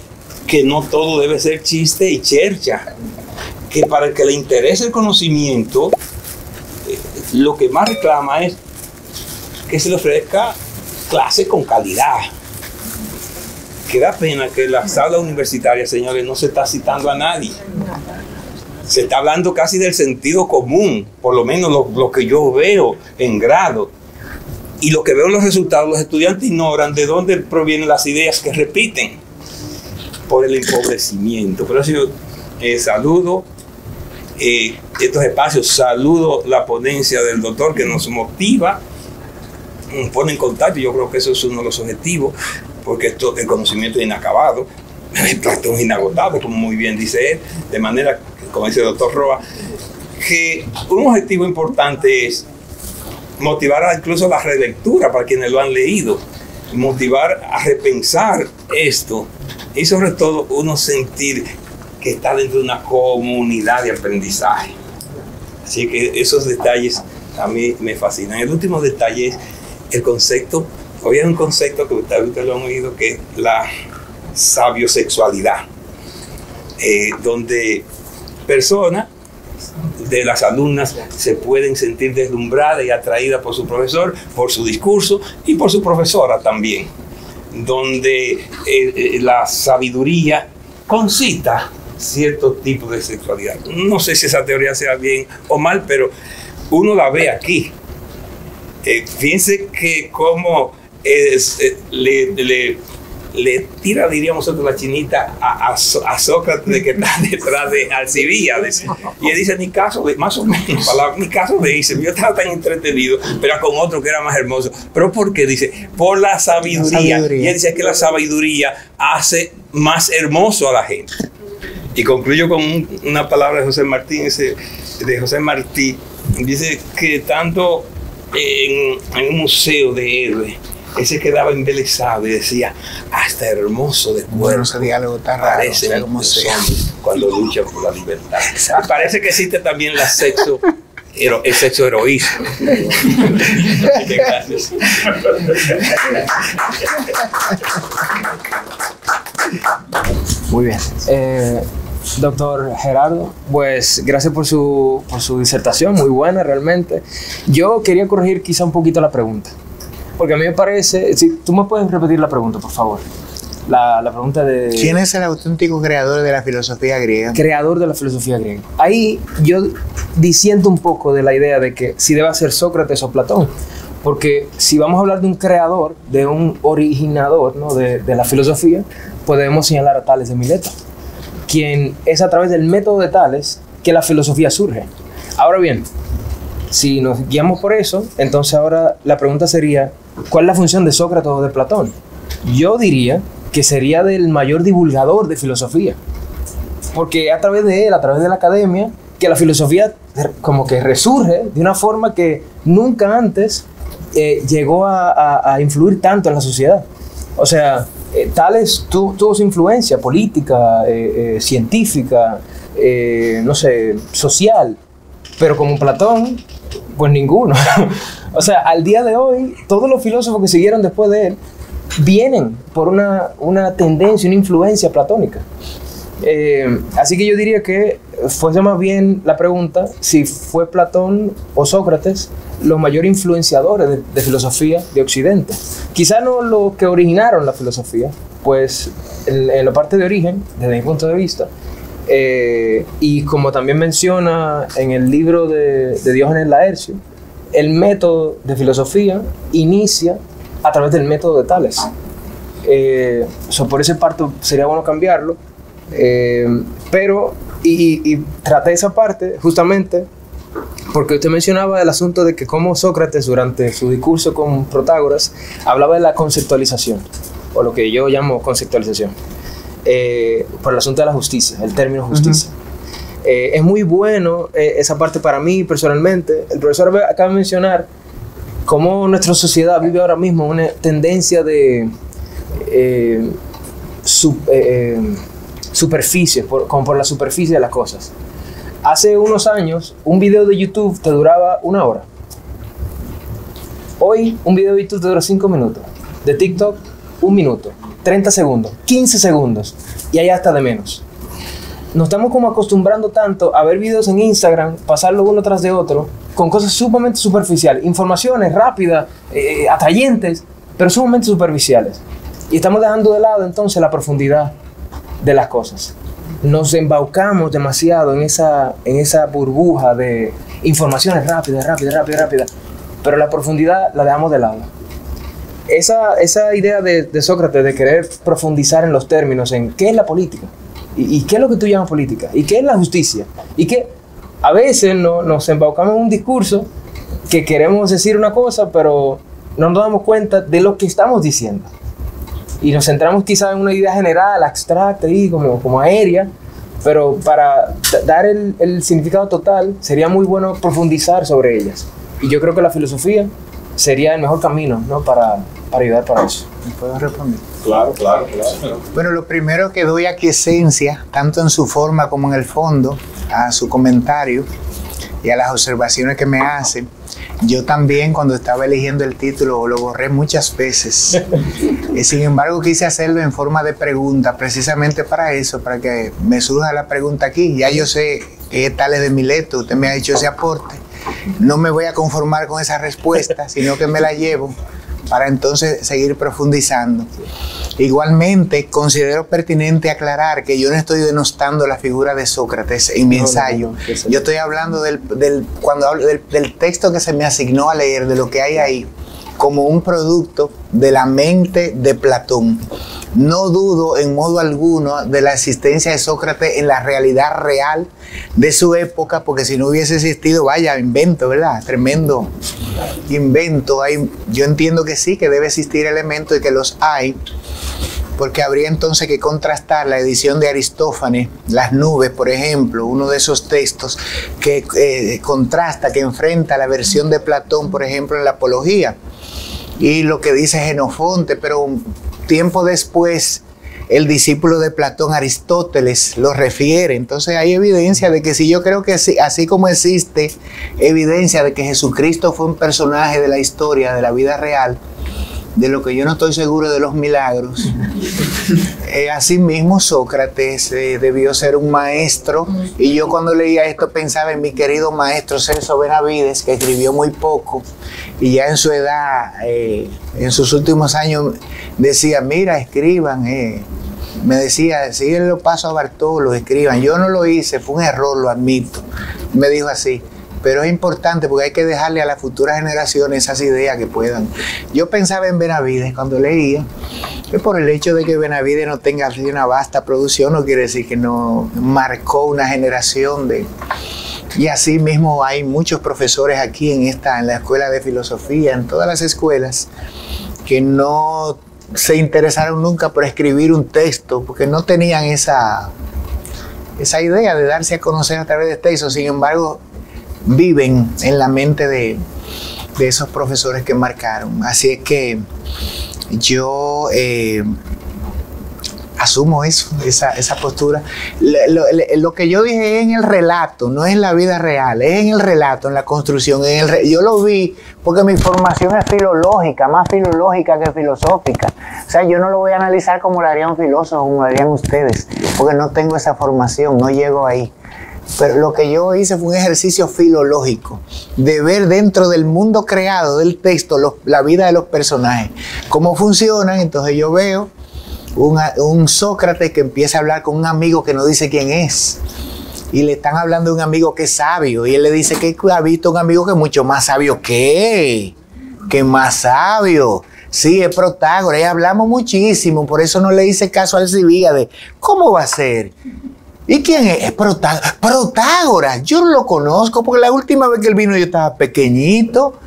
[SPEAKER 4] que no todo debe ser chiste y chercha. Que para el que le interese el conocimiento, lo que más reclama es que se le ofrezca clase con calidad. Que da pena que en las aulas universitarias, señores, no se está citando a nadie. Se está hablando casi del sentido común, por lo menos lo que yo veo en grado. Y lo que veo en los resultados, los estudiantes ignoran de dónde provienen las ideas que repiten, por el empobrecimiento. Por eso yo saludo estos espacios, saludo la ponencia del doctor que nos motiva, nos pone en contacto. Yo creo que eso es uno de los objetivos, porque el conocimiento es inacabado, el plato es inagotable, como muy bien dice él, de manera, como dice el doctor Roa, que un objetivo importante es motivar incluso la relectura para quienes lo han leído, motivar a repensar esto y sobre todo uno sentir que está dentro de una comunidad de aprendizaje. Así que esos detalles a mí me fascinan. El último detalle es el concepto. Hoy hay un concepto que ustedes lo han oído, que es la sabiosexualidad, donde personas de las alumnas se pueden sentir deslumbradas y atraídas por su profesor, por su discurso y por su profesora también, donde la sabiduría concita cierto tipo de sexualidad. No sé si esa teoría sea bien o mal, pero uno la ve aquí. Fíjense que como le tira, diríamos nosotros, la chinita a Sócrates, que está detrás de Alcibíades. Y él dice, ni caso de, más o menos, palabras, ni caso de irse. Yo estaba tan entretenido, pero con otro que era más hermoso. ¿Pero por qué? Dice, por la sabiduría. Y él dice que la sabiduría hace más hermoso a la gente. Y concluyo con una palabra de José Martí. Dice que tanto en un museo de héroes, él se quedaba embelesado y decía, hasta hermoso de cuerpo.
[SPEAKER 2] Bueno, ese diálogo está raro,
[SPEAKER 4] parecen
[SPEAKER 2] como
[SPEAKER 4] los
[SPEAKER 2] sea.
[SPEAKER 4] hombres cuando luchan por la libertad. Parece que existe también el sexo heroísmo. Gracias.
[SPEAKER 5] Muy bien. Doctor Gerardo, pues gracias por su disertación, muy buena realmente. Yo quería corregir quizá un poquito la pregunta, porque a mí me parece, si tú me puedes repetir la pregunta, por favor. La pregunta de...
[SPEAKER 2] ¿Quién es el auténtico creador de la filosofía griega?
[SPEAKER 5] Creador de la filosofía griega. Ahí yo disiento un poco de la idea de que si debe ser Sócrates o Platón, porque si vamos a hablar de un creador, de un originador, ¿no? de la filosofía, podemos señalar a Tales de Mileto, quien es a través del método de Tales que la filosofía surge. Ahora bien, si nos guiamos por eso, entonces ahora la pregunta sería, ¿cuál es la función de Sócrates o de Platón? Yo diría que sería del mayor divulgador de filosofía, porque a través de él, a través de la academia, que la filosofía como que resurge de una forma que nunca antes llegó a influir tanto en la sociedad. O sea, Tales tuvo su influencia política, científica, no sé, social, pero como Platón, pues ninguno. O sea, al día de hoy, todos los filósofos que siguieron después de él vienen por una tendencia, una influencia platónica. Así que yo diría que fuese más bien la pregunta si fue Platón o Sócrates los mayores influenciadores de filosofía de Occidente. Quizá no los que originaron la filosofía, pues en la parte de origen, desde mi punto de vista, y como también menciona en el libro de Diógenes Laercio, el método de filosofía inicia a través del método de Tales. Por esa parte sería bueno cambiarlo, pero y traté esa parte justamente porque usted mencionaba el asunto de que como Sócrates durante su discurso con Protágoras hablaba de la conceptualización, o lo que yo llamo conceptualización, por el asunto de la justicia, el término justicia. Es muy bueno esa parte para mí personalmente. El profesor acaba de mencionar cómo nuestra sociedad vive ahora mismo una tendencia de superficie, como por la superficie de las cosas. Hace unos años, un video de YouTube te duraba 1 hora. Hoy, un video de YouTube te dura 5 minutos. De TikTok, 1 minuto, 30 segundos, 15 segundos. Y hay hasta de menos. Nos estamos como acostumbrando tanto a ver videos en Instagram, pasarlo uno tras de otro, con cosas sumamente superficiales, informaciones rápidas, atrayentes, pero sumamente superficiales. Y estamos dejando de lado entonces la profundidad de las cosas. Nos embaucamos demasiado en esa burbuja de informaciones rápidas, pero la profundidad la dejamos de lado. Esa idea de Sócrates de querer profundizar en los términos, en qué es la política, y qué es lo que tú llamas política, y qué es la justicia, y que a veces nos embaucamos en un discurso que queremos decir una cosa, pero no nos damos cuenta de lo que estamos diciendo. Y nos centramos quizá en una idea general, abstracta y como aérea, pero para dar el significado total sería muy bueno profundizar sobre ellas. Y yo creo que la filosofía sería el mejor camino, ¿no? para ayudar para eso.
[SPEAKER 2] ¿Me puedo responder?
[SPEAKER 4] Claro.
[SPEAKER 2] Bueno, lo primero que doy aquiescencia, tanto en su forma como en el fondo, a su comentario y a las observaciones que me hace. Yo también, cuando estaba eligiendo el título, lo borré muchas veces. Sin embargo, quise hacerlo en forma de pregunta, precisamente para eso, para que me surja la pregunta aquí. Ya yo sé que Tales de Mileto, usted me ha hecho ese aporte. No me voy a conformar con esa respuesta, sino que me la llevo. para entonces seguir profundizando. Igualmente, considero pertinente aclarar que yo no estoy denostando la figura de Sócrates en mi ensayo. Yo estoy hablando cuando hablo del texto que se me asignó a leer, de lo que hay ahí, como un producto de la mente de Platón. No dudo en modo alguno de la existencia de Sócrates en la realidad real de su época, porque si no hubiese existido, vaya invento, ¿verdad? Tremendo invento. Yo entiendo que sí, que debe existir elementos y que los hay, porque habría entonces que contrastar la edición de Aristófanes, Las nubes, por ejemplo, uno de esos textos que contrasta, que enfrenta la versión de Platón, por ejemplo, en la Apología, y lo que dice Jenofonte, pero tiempo después el discípulo de Platón, Aristóteles, lo refiere. Entonces hay evidencia de que si yo creo que así como existe evidencia de que Jesucristo fue un personaje de la historia, de la vida real, de lo que yo no estoy seguro de los milagros, asimismo Sócrates debió ser un maestro, y yo cuando leía esto pensaba en mi querido maestro Celso Benavides, que escribió muy poco, y ya en su edad, en sus últimos años, decía, mira, escriban, me decía, síguele los pasos a Bartolo, escriban. Yo no lo hice, fue un error, lo admito, me dijo así. Pero es importante porque hay que dejarle a las futuras generaciones esas ideas que puedan. Yo pensaba en Benavides cuando leía, que por el hecho de que Benavides no tenga así una vasta producción, no quiere decir que no marcó una generación de... Y así mismo hay muchos profesores aquí en la Escuela de Filosofía, en todas las escuelas, que no se interesaron nunca por escribir un texto, porque no tenían esa idea de darse a conocer a través de textos. Sin embargo, viven en la mente de esos profesores que marcaron. Así es que yo asumo esa postura. Lo que yo dije es en el relato, no es en la vida real, es en el relato, en la construcción. Yo lo vi porque mi formación es filológica, más filológica que filosófica. O sea, yo no lo voy a analizar como lo haría un filósofo, como lo harían ustedes, porque no tengo esa formación, no llego ahí. Pero lo que yo hice fue un ejercicio filológico, de ver dentro del mundo creado del texto la vida de los personajes, cómo funcionan. Entonces yo veo un Sócrates que empieza a hablar con un amigo que no dice quién es, y le están hablando de un amigo que es sabio, y él le dice que ha visto un amigo que es mucho más sabio que más sabio. Sí, es Protágoras, y hablamos muchísimo, por eso no le hice caso a Alcibíades. ¿Cómo va a ser? ¿Y quién es? Es Protágoras. Yo no lo conozco porque la última vez que él vino yo estaba pequeñito.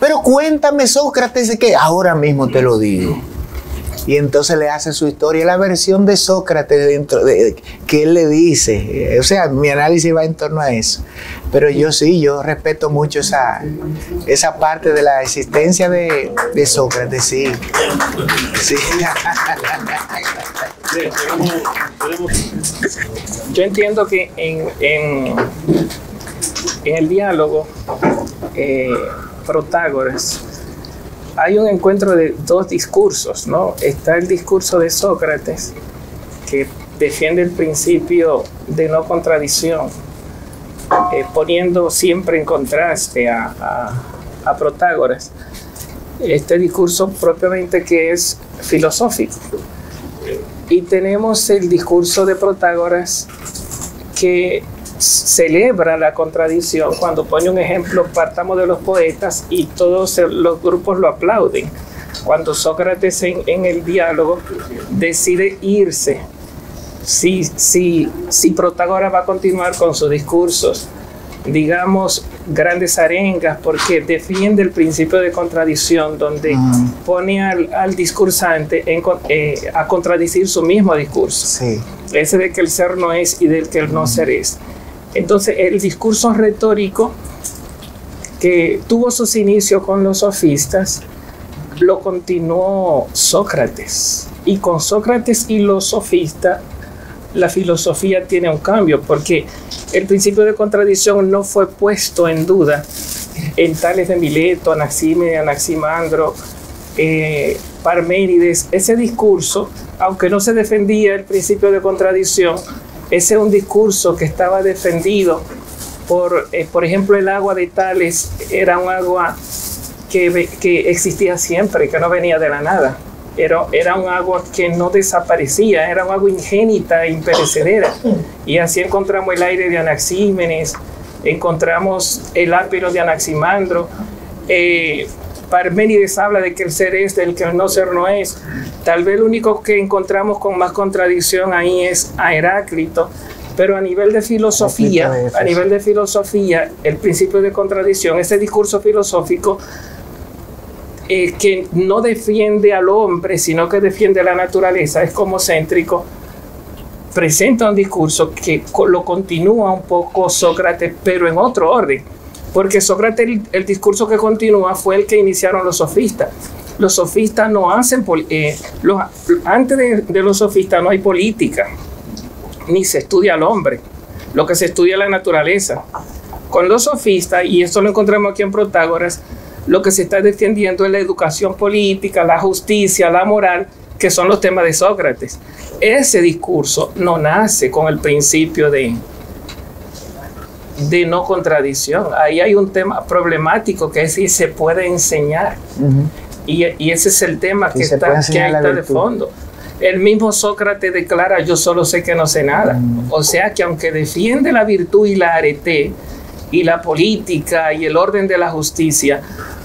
[SPEAKER 2] Pero cuéntame, Sócrates, que ahora mismo te lo digo. Y entonces le hace su historia, la versión de Sócrates que él le dice. O sea, mi análisis va en torno a eso. Pero yo respeto mucho esa parte de la existencia de Sócrates, sí. Sí.
[SPEAKER 5] Yo entiendo que en el diálogo Protágoras hay un encuentro de dos discursos, ¿no? Está el discurso de Sócrates, que defiende el principio de no contradicción, poniendo siempre en contraste a Protágoras. Este discurso propiamente que es filosófico. Y tenemos el discurso de Protágoras que celebra la contradicción. Cuando pone un ejemplo, partamos de los poetas y todos los grupos lo aplauden. Cuando Sócrates en el diálogo decide irse, si Protágoras va a continuar con sus discursos, digamos, grandes arengas, porque defiende el principio de contradicción, donde pone al discursante a contradecir su mismo discurso. Sí. Ese de que el ser no es y del que el no ser es. Entonces, el discurso retórico que tuvo sus inicios con los sofistas, lo continuó Sócrates. Y con Sócrates y los sofistas, la filosofía tiene un cambio, porque el principio de contradicción no fue puesto en duda en Tales de Mileto, Anaxímenes, Anaximandro, Parménides. Ese discurso, aunque no se defendía el principio de contradicción, ese es un discurso que estaba defendido por ejemplo, el agua de Tales era un agua
[SPEAKER 6] que existía siempre, que no venía de la nada. Era un agua que no desaparecía, era un agua ingénita e imperecedera. Y así encontramos el aire de Anaxímenes, encontramos el ápiro de Anaximandro. Parménides habla de que el ser es del que el no ser no es. Tal vez lo único que encontramos con más contradicción ahí es a Heráclito, pero a nivel de filosofía, el principio de contradicción, ese discurso filosófico que no defiende al hombre, sino que defiende a la naturaleza, es como céntrico, presenta un discurso que lo continúa un poco Sócrates, pero en otro orden. Porque Sócrates, el discurso que continúa fue el que iniciaron los sofistas. Los sofistas no hacen... antes de los sofistas no hay política, ni se estudia al hombre. Lo que se estudia es la naturaleza. Con los sofistas, y esto lo encontramos aquí en Protágoras, lo que se está defendiendo es la educación política, la justicia, la moral, que son los temas de Sócrates. Ese discurso no nace con el principio de no contradicción. Ahí hay un tema problemático que es si se puede enseñar. Y ese es el tema que está de fondo. El mismo Sócrates declara: yo solo sé que no sé nada. O sea que aunque defiende la virtud y la arete y la política y el orden de la justicia,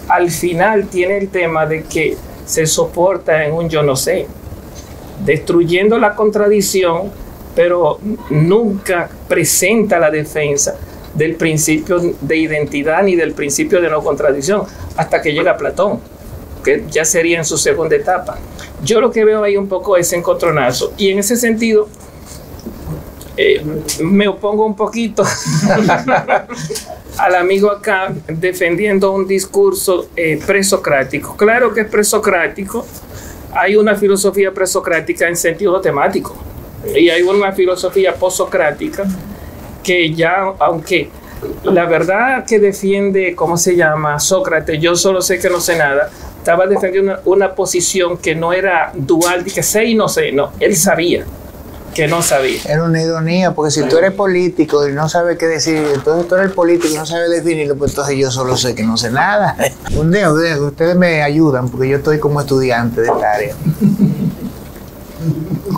[SPEAKER 6] al final tiene el tema de que se soporta en un yo no sé, destruyendo la contradicción, pero nunca presenta la defensa del principio de identidad ni del principio de no contradicción, hasta que llega Platón, que ya sería en su segunda etapa. Yo lo que veo ahí un poco es encontronazo, y en ese sentido me opongo un poquito al amigo acá defendiendo un discurso presocrático. Claro que es presocrático, hay una filosofía presocrática en sentido temático, y hay una filosofía posocrática que ya, aunque la verdad que defiende, ¿cómo se llama? Sócrates, yo solo sé que no sé nada, estaba defendiendo una posición que no era dual, de que sé y no sé, no, él sabía que no sabía.
[SPEAKER 2] Era una ironía, porque si tú eres político y no sabes qué decir, entonces tú eres el político y no sabes definirlo, pues entonces yo solo sé que no sé nada. Un día, ustedes me ayudan, porque yo estoy como estudiante de esta área.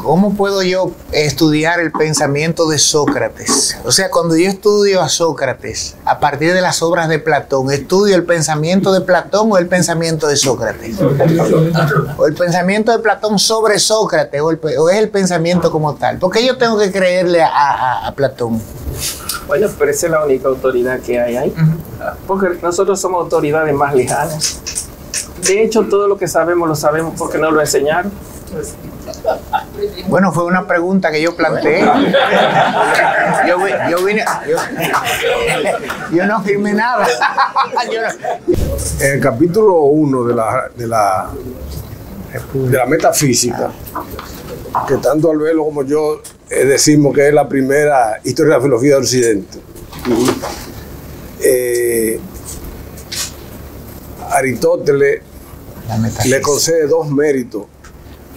[SPEAKER 2] ¿Cómo puedo yo estudiar el pensamiento de Sócrates? O sea, cuando yo estudio a Sócrates, a partir de las obras de Platón, ¿estudio el pensamiento de Platón o el pensamiento de Sócrates? ¿O el pensamiento de Platón sobre Sócrates? ¿O es el pensamiento como tal? ¿Por qué yo tengo que creerle a Platón?
[SPEAKER 6] Bueno, pero esa es la única autoridad que hay ahí. Porque nosotros somos autoridades más lejanas. De hecho, todo lo que sabemos lo sabemos porque nos lo enseñaron.
[SPEAKER 2] Bueno, fue una pregunta que yo planteé. Yo no firmé nada.
[SPEAKER 7] En el capítulo 1 de la metafísica, que tanto Albelo como yo decimos que es la primera historia de la filosofía del Occidente, Aristóteles le concede 2 méritos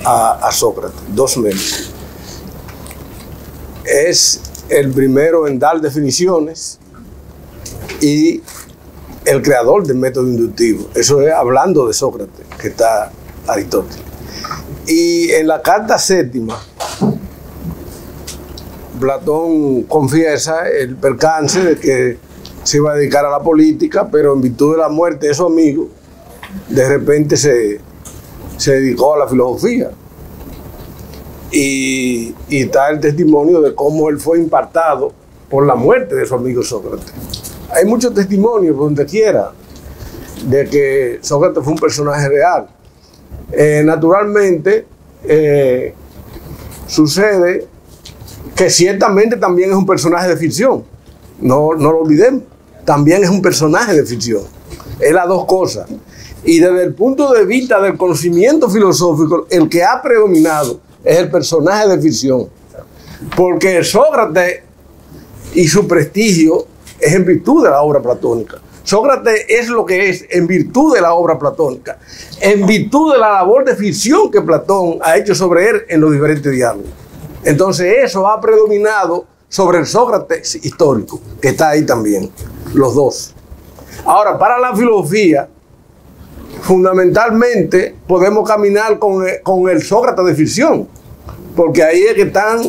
[SPEAKER 7] a Sócrates, 2 méritos. Es el primero en dar definiciones y el creador del método inductivo. Eso es hablando de Sócrates, que está Aristóteles. Y en la carta 7ª, Platón confiesa el percance de que se iba a dedicar a la política, pero en virtud de la muerte de su amigo, de repente se dedicó a la filosofía. Y está el testimonio de cómo él fue impactado por la muerte de su amigo Sócrates. Hay muchos testimonios por donde quiera de que Sócrates fue un personaje real. Naturalmente, sucede que ciertamente también es un personaje de ficción. No lo olvidemos. También es un personaje de ficción. Es las dos cosas. Y desde el punto de vista del conocimiento filosófico, el que ha predominado es el personaje de ficción. Porque Sócrates y su prestigio es en virtud de la obra platónica. Sócrates es lo que es en virtud de la obra platónica, en virtud de la labor de ficción que Platón ha hecho sobre él en los diferentes diálogos. Entonces eso ha predominado sobre el Sócrates histórico, que está ahí también, los dos. Ahora, para la filosofía, fundamentalmente podemos caminar con el Sócrates de ficción, porque ahí es que están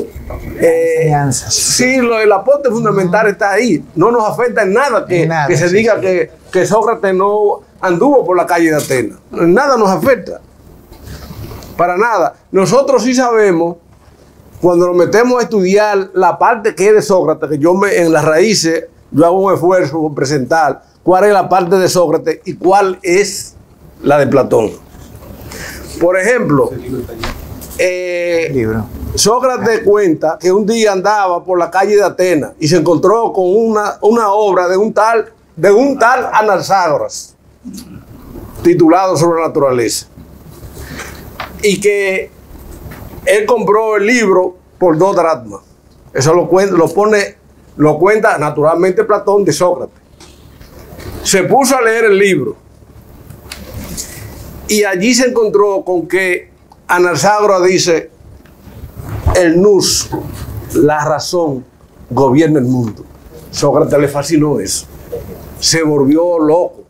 [SPEAKER 7] sí, el aporte fundamental está ahí. No nos afecta en nada que se diga que Sócrates no anduvo por la calle de Atenas. En nada nos afecta, para nada. Nosotros sí sabemos, cuando nos metemos a estudiar la parte que es de Sócrates, que en las raíces yo hago un esfuerzo por presentar cuál es la parte de Sócrates y cuál es la de Platón. Por ejemplo, Sócrates cuenta que un día andaba por la calle de Atenas y se encontró con una obra de un tal Anaxágoras, titulado Sobre la naturaleza, y que él compró el libro por 2 dracmas. Eso lo cuenta naturalmente Platón de Sócrates. Se puso a leer el libro y allí se encontró con que Anaxágoras dice: el nous, la razón, gobierna el mundo. Sócrates le fascinó eso, se volvió loco,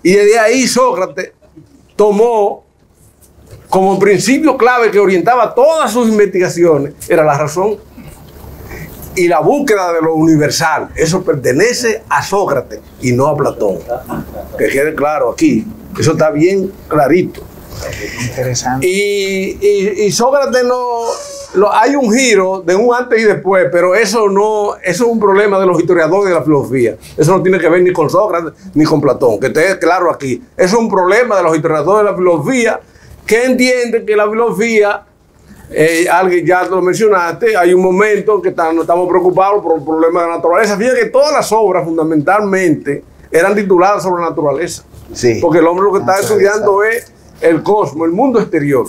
[SPEAKER 7] y desde ahí Sócrates tomó como principio clave que orientaba todas sus investigaciones, era la razón y la búsqueda de lo universal. Eso pertenece a Sócrates y no a Platón, que quede claro aquí, eso está bien clarito.
[SPEAKER 2] Interesante.
[SPEAKER 7] Y Sócrates hay un giro de un antes y después, pero eso es un problema de los historiadores de la filosofía. Eso no tiene que ver ni con Sócrates ni con Platón, que esté claro aquí. Eso es un problema de los historiadores de la filosofía, que entienden que la filosofía, alguien ya lo mencionaste, hay un momento que estamos preocupados por el problema de la naturaleza. Fíjate que todas las obras fundamentalmente eran tituladas sobre la naturaleza, sí, porque el hombre lo que está estudiando es el cosmos, el mundo exterior.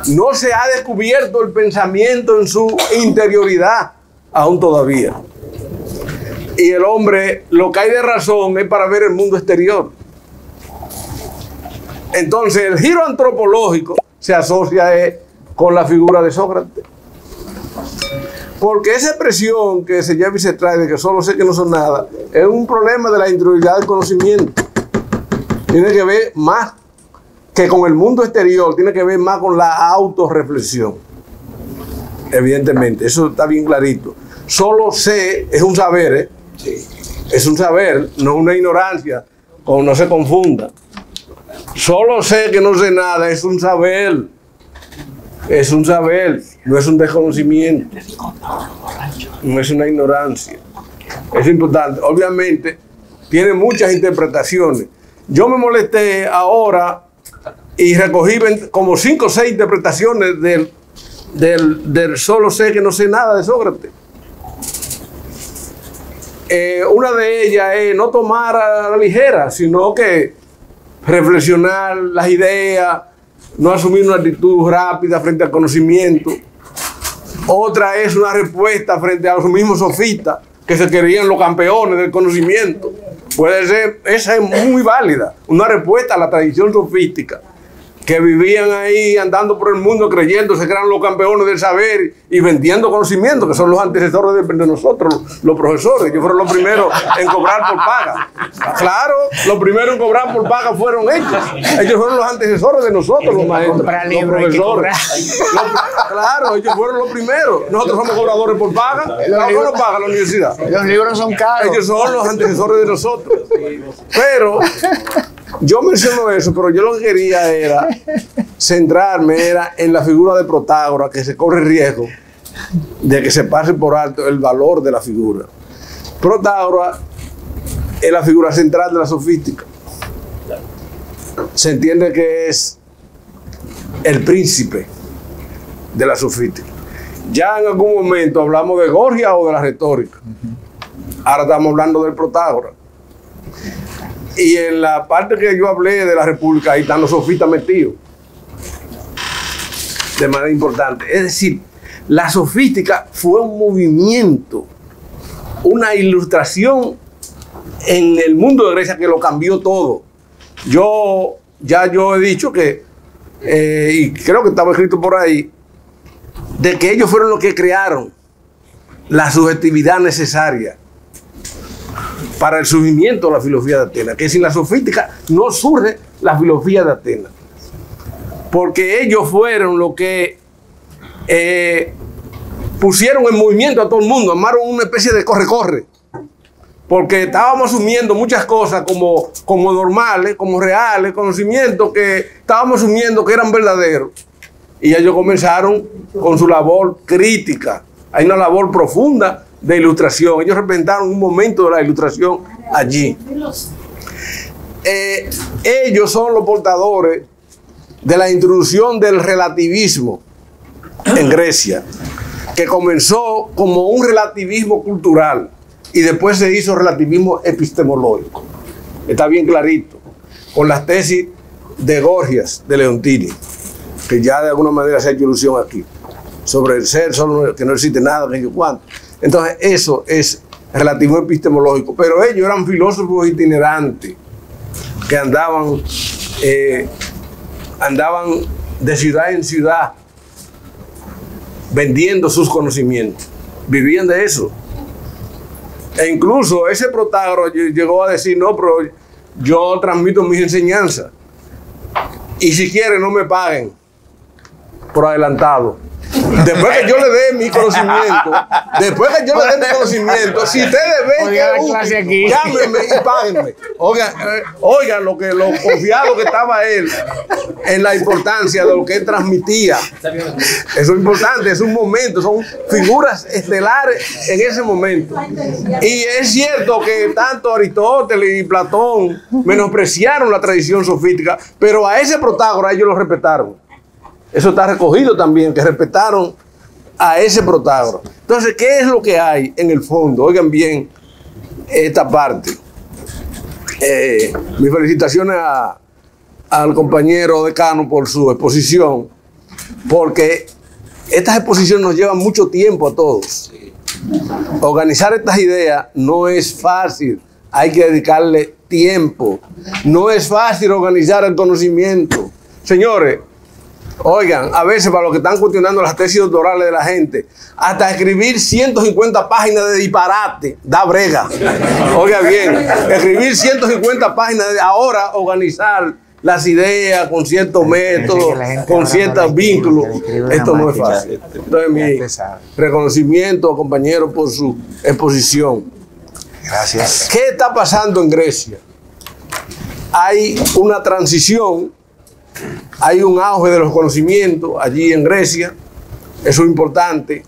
[SPEAKER 7] No se ha descubierto el pensamiento en su interioridad aún todavía. Y el hombre, lo que hay de razón es para ver el mundo exterior. Entonces el giro antropológico se asocia con la figura de Sócrates. Porque esa expresión que se lleva y se trae de que solo sé que no son nada, es un problema de la interioridad del conocimiento. Tiene que ver más que con el mundo exterior, tiene que ver más con la autorreflexión. Evidentemente, eso está bien clarito. Solo sé es un saber, sí, es un saber, no es una ignorancia, o no se confunda. Solo sé que no sé nada, es un saber. Es un saber, no es un desconocimiento, no es una ignorancia. Es importante. Obviamente, tiene muchas interpretaciones. Yo me molesté ahora y recogí como 5 o 6 interpretaciones del solo sé que no sé nada de Sócrates. Una de ellas es no tomar a la ligera, sino que reflexionar las ideas, no asumir una actitud rápida frente al conocimiento. Otra es una respuesta frente a los mismos sofistas que se creían los campeones del conocimiento. Puede ser, esa es muy válida, una respuesta a la tradición sofística, que vivían ahí andando por el mundo creyéndose que eran los campeones del saber y vendiendo conocimiento, que son los antecesores de nosotros, los profesores. Ellos fueron los primeros en cobrar por paga. Claro, los primeros en cobrar por paga fueron ellos. Ellos fueron los antecesores de nosotros, los maestros, los profesores. Claro, ellos fueron los primeros. Nosotros somos cobradores por paga. ¿Cómo nos paga la universidad?
[SPEAKER 2] Los libros son caros.
[SPEAKER 7] Ellos son los antecesores de nosotros. Pero yo menciono eso, pero yo lo que quería era centrarme en la figura de Protágoras, que se corre riesgo de que se pase por alto el valor de la figura. Protágoras es la figura central de la sofística. Se entiende que es el príncipe de la sofística. Ya en algún momento hablamos de Gorgias o de la retórica. Ahora estamos hablando del Protágoras. Y en la parte que yo hablé de la República, ahí están los sofistas metidos de manera importante. Es decir, la sofística fue un movimiento, una ilustración en el mundo de Grecia que lo cambió todo. Yo he dicho que, y creo que estaba escrito por ahí, de que ellos fueron los que crearon la subjetividad necesaria para el surgimiento de la filosofía de Atenas, que sin la sofística no surge la filosofía de Atenas. Porque ellos fueron los que pusieron en movimiento a todo el mundo, armaron una especie de corre-corre. Porque estábamos asumiendo muchas cosas como normales, como reales, conocimientos que estábamos asumiendo que eran verdaderos. Y ellos comenzaron con su labor crítica. Hay una labor profunda de ilustración. Ellos representaron un momento de la ilustración allí. Ellos son los portadores de la introducción del relativismo en Grecia, que comenzó como un relativismo cultural y después se hizo relativismo epistemológico. Está bien clarito, con las tesis de Gorgias, de Leontini, que ya de alguna manera se ha hecho ilusión aquí, sobre el ser, solo que no existe nada, que yo cuánto. Entonces eso es relativismo epistemológico, pero ellos eran filósofos itinerantes, que andaban de ciudad en ciudad, vendiendo sus conocimientos, vivían de eso. E incluso ese Protágoras llegó a decir, no, pero yo transmito mis enseñanzas y si quieren no me paguen por adelantado. Después que yo le dé mi conocimiento, si ustedes ven que llámenme y páguenme. Oigan lo confiado que estaba él en la importancia de lo que él transmitía. Eso es importante, es un momento, son figuras estelares en ese momento. Y es cierto que tanto Aristóteles y Platón menospreciaron la tradición sofística, pero a ese Protágoras ellos lo respetaron. Eso está recogido también, que respetaron a ese Protágoras. Entonces, ¿qué es lo que hay en el fondo? Oigan bien esta parte. Mis felicitaciones al compañero decano por su exposición, porque estas exposiciones nos llevan mucho tiempo a todos. Organizar estas ideas no es fácil, hay que dedicarle tiempo. No es fácil organizar el conocimiento. Señores, oigan, a veces para los que están cuestionando las tesis doctorales de la gente, hasta escribir 150 páginas de disparate da brega. Oiga bien, escribir 150 páginas ahora organizar las ideas con ciertos métodos, con ciertos vínculos, esto no es fácil. Entonces mi reconocimiento, compañero, por su exposición.
[SPEAKER 2] Gracias.
[SPEAKER 7] ¿Qué está pasando en Grecia? Hay una transición. Hay un auge de los conocimientos allí en Grecia, eso es importante.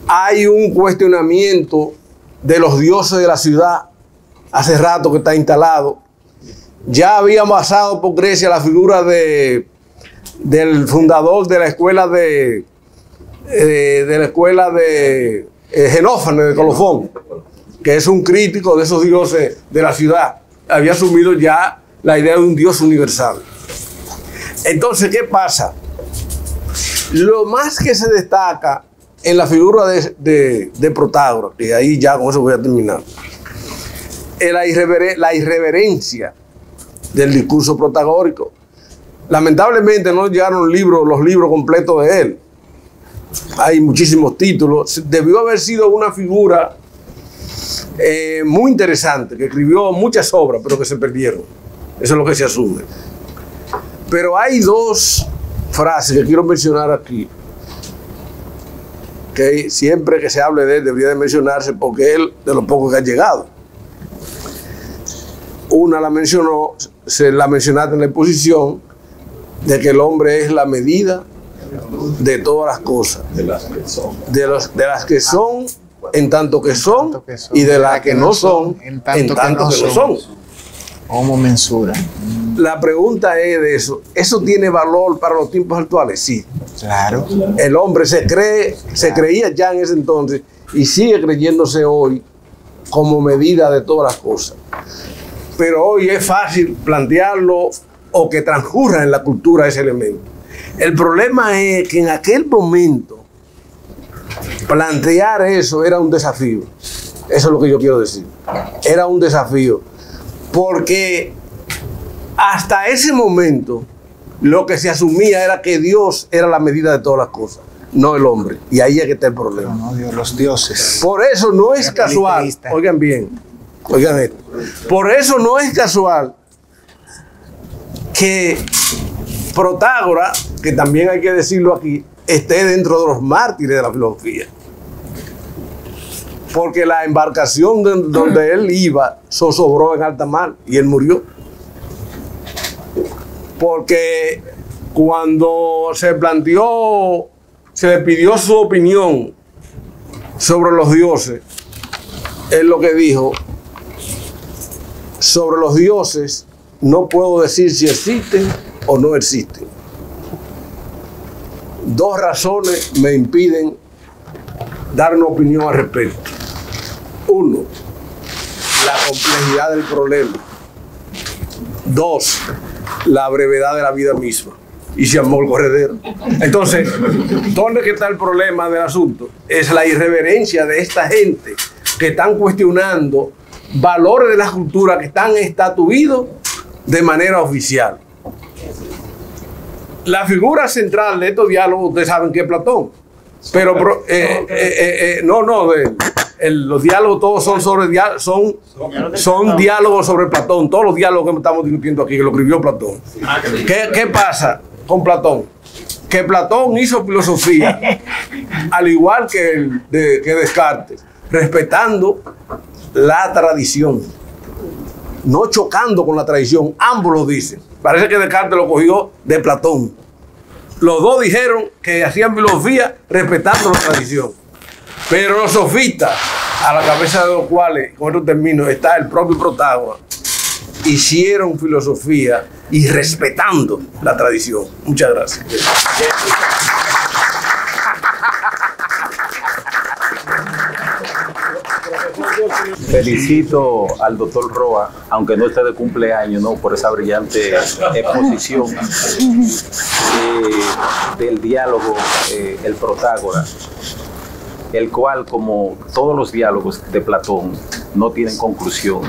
[SPEAKER 7] Hay un cuestionamiento de los dioses de la ciudad, hace rato que está instalado. Ya había pasado por Grecia la figura del fundador de la escuela de Genófanes de Colofón, que es un crítico de esos dioses de la ciudad. Había asumido ya la idea de un dios universal. Entonces, ¿qué pasa? Lo más que se destaca en la figura de Protágoras, y ahí ya con eso voy a terminar, es la irreverencia del discurso protagórico. Lamentablemente no llegaron los libros completos de él. Hay muchísimos títulos. Debió haber sido una figura muy interesante, que escribió muchas obras, pero que se perdieron. Eso es lo que se asume. Pero hay dos frases que quiero mencionar aquí, que siempre que se hable de él debería de mencionarse, porque él de lo poco que ha llegado. Una la mencionaste en la exposición, de que el hombre es la medida de todas las cosas, de las que son en tanto que son, y de las que no son en tanto que no son.
[SPEAKER 2] ¿Cómo mensura?
[SPEAKER 7] La pregunta es de eso. ¿Eso tiene valor para los tiempos actuales? Sí.
[SPEAKER 2] Claro.
[SPEAKER 7] El hombre se creía ya en ese entonces y sigue creyéndose hoy como medida de todas las cosas. Pero hoy es fácil plantearlo o que transcurra en la cultura ese elemento. El problema es que en aquel momento plantear eso era un desafío. Eso es lo que yo quiero decir. Era un desafío. Porque hasta ese momento lo que se asumía era que Dios era la medida de todas las cosas, no el hombre. Y ahí es que está el problema.
[SPEAKER 2] No, Dios, los dioses.
[SPEAKER 7] Por eso no es casual. Oigan bien, oigan esto. Por eso no es casual que Protágoras, que también hay que decirlo aquí, esté dentro de los mártires de la filosofía. Porque la embarcación donde él iba zozobró en alta mar y él murió. Porque cuando se planteó, se le pidió su opinión sobre los dioses, él lo que dijo: sobre los dioses no puedo decir si existen o no existen. Dos razones me impiden dar una opinión al respecto. Uno, la complejidad del problema. Dos, la brevedad de la vida misma. Y se armó el corredero. Entonces, ¿dónde está el problema del asunto? Es la irreverencia de esta gente que están cuestionando valores de la cultura que están estatuidos de manera oficial. La figura central de estos diálogos, ustedes saben que es Platón. Pero los diálogos todos son son diálogos sobre Platón. Todos los diálogos que estamos discutiendo aquí, que lo escribió Platón. ¿Qué pasa con Platón? Que Platón hizo filosofía al igual que Descartes, respetando la tradición, no chocando con la tradición. Ambos lo dicen. Parece que Descartes lo cogió de Platón. Los dos dijeron que hacían filosofía respetando la tradición. Pero los sofistas, a la cabeza de los cuales, con estos términos, está el propio Protágoras, hicieron filosofía y respetando la tradición. Muchas gracias.
[SPEAKER 8] Felicito al doctor Roa, aunque no esté de cumpleaños, ¿no?, por esa brillante exposición del diálogo El Protágoras, el cual, como todos los diálogos de Platón, no tienen conclusión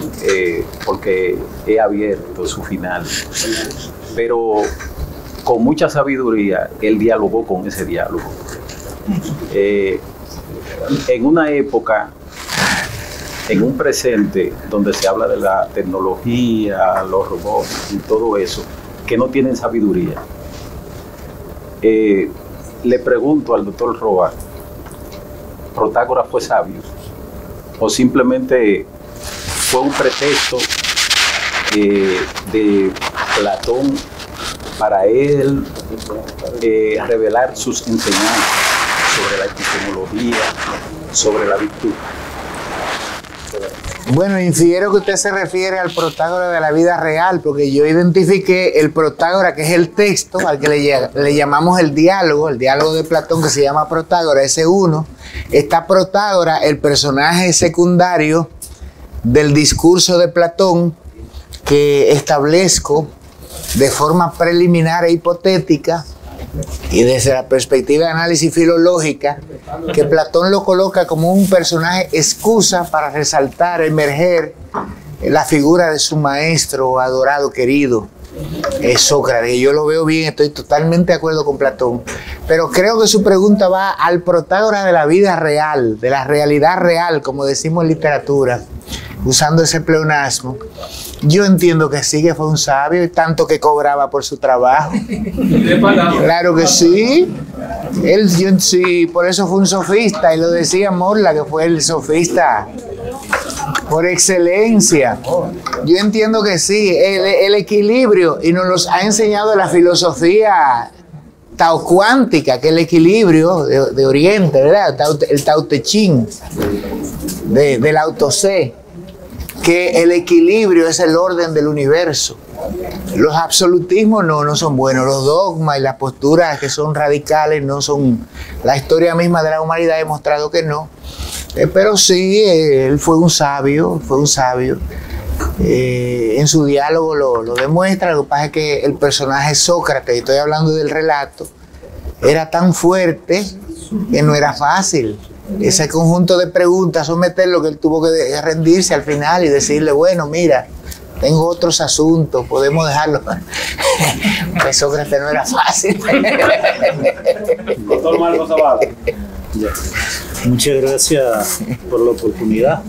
[SPEAKER 8] porque es abierto su final. Pero con mucha sabiduría, él dialogó con ese diálogo. En una época, en un presente donde se habla de la tecnología, los robots y todo eso, que no tienen sabiduría, le pregunto al doctor Roa, ¿Protágoras fue sabio o simplemente fue un pretexto de Platón para él revelar sus enseñanzas sobre la epistemología, sobre la virtud?
[SPEAKER 2] Bueno, infiero que usted se refiere al Protágoras de la vida real, porque yo identifiqué el Protágoras, que es el texto al que le llamamos el diálogo de Platón, que se llama Protágoras, ese uno. Está Protágoras, el personaje secundario del discurso de Platón, que establezco de forma preliminar e hipotética, y desde la perspectiva de análisis filológica, que Platón lo coloca como un personaje excusa para resaltar, emerger la figura de su maestro adorado, querido, Sócrates. Yo lo veo bien, estoy totalmente de acuerdo con Platón, pero creo que su pregunta va al Protágoras de la vida real, de la realidad real, como decimos en literatura, usando ese pleonasmo. Yo entiendo que sí, que fue un sabio, y tanto que cobraba por su trabajo. Claro que sí. Sí, por eso fue un sofista, y lo decía Morla, que fue el sofista por excelencia. Yo entiendo que sí, el equilibrio, y nos los ha enseñado la filosofía taocuántica, que es el equilibrio de Oriente, ¿verdad? El Tao Te Ching, de Lao Tse, que el equilibrio es el orden del universo. Los absolutismos no son buenos, los dogmas y las posturas que son radicales no son. La historia misma de la humanidad ha demostrado que no. Pero sí, él fue un sabio, en su diálogo lo demuestra. Lo que pasa es que el personaje Sócrates, estoy hablando del relato, era tan fuerte que no era fácil ese conjunto de preguntas someterlo, que él tuvo que rendirse al final y decirle, bueno, mira, tengo otros asuntos, podemos dejarlo. Pues Sócrates no era fácil.
[SPEAKER 9] Doctor Marcos Zavala. Muchas gracias por la oportunidad.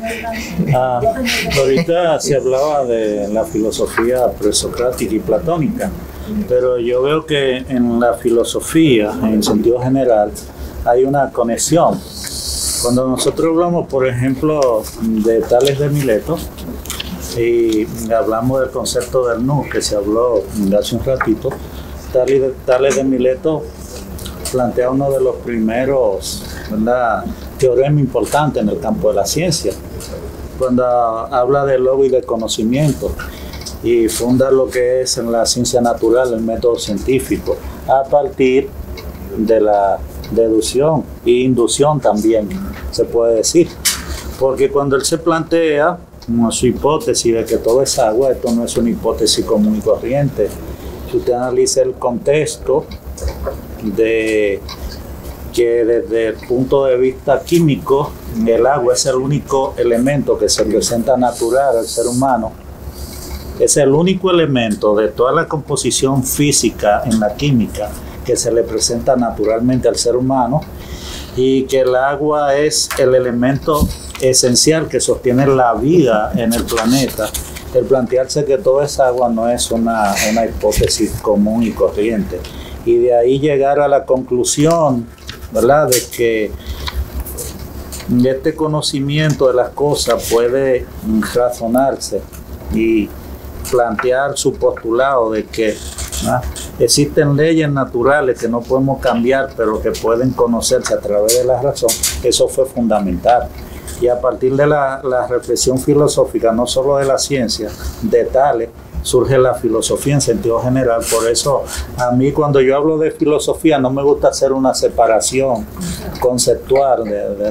[SPEAKER 9] Ahorita se hablaba de la filosofía presocrática y platónica. pero yo veo que en la filosofía, en sentido general, hay una conexión. Cuando nosotros hablamos, por ejemplo, de Tales de Mileto, y hablamos del concepto del nu, que se habló hace un ratito, Tales de Mileto plantea uno de los primeros, ¿verdad?, teoremas importantes en el campo de la ciencia, cuando habla del logo y del conocimiento, y funda lo que es en la ciencia natural el método científico, a partir de la deducción e inducción también, se puede decir. Porque cuando él se plantea su hipótesis de que todo es agua, esto no es una hipótesis común y corriente. Si usted analiza el contexto de que desde el punto de vista químico, el agua es el único elemento que se presenta natural al ser humano, es el único elemento de toda la composición física en la química que se le presenta naturalmente al ser humano, y que el agua es el elemento esencial que sostiene la vida en el planeta. El plantearse que todo es agua no es una hipótesis común y corriente. Y de ahí llegar a la conclusión, ¿verdad?, de que este conocimiento de las cosas puede razonarse y plantear su postulado de que existen leyes naturales que no podemos cambiar, pero que pueden conocerse a través de la razón. Eso fue fundamental. Y a partir de la reflexión filosófica, no solo de la ciencia, de Tales, surge la filosofía en sentido general. Por eso a mí, cuando yo hablo de filosofía, no me gusta hacer una separación conceptual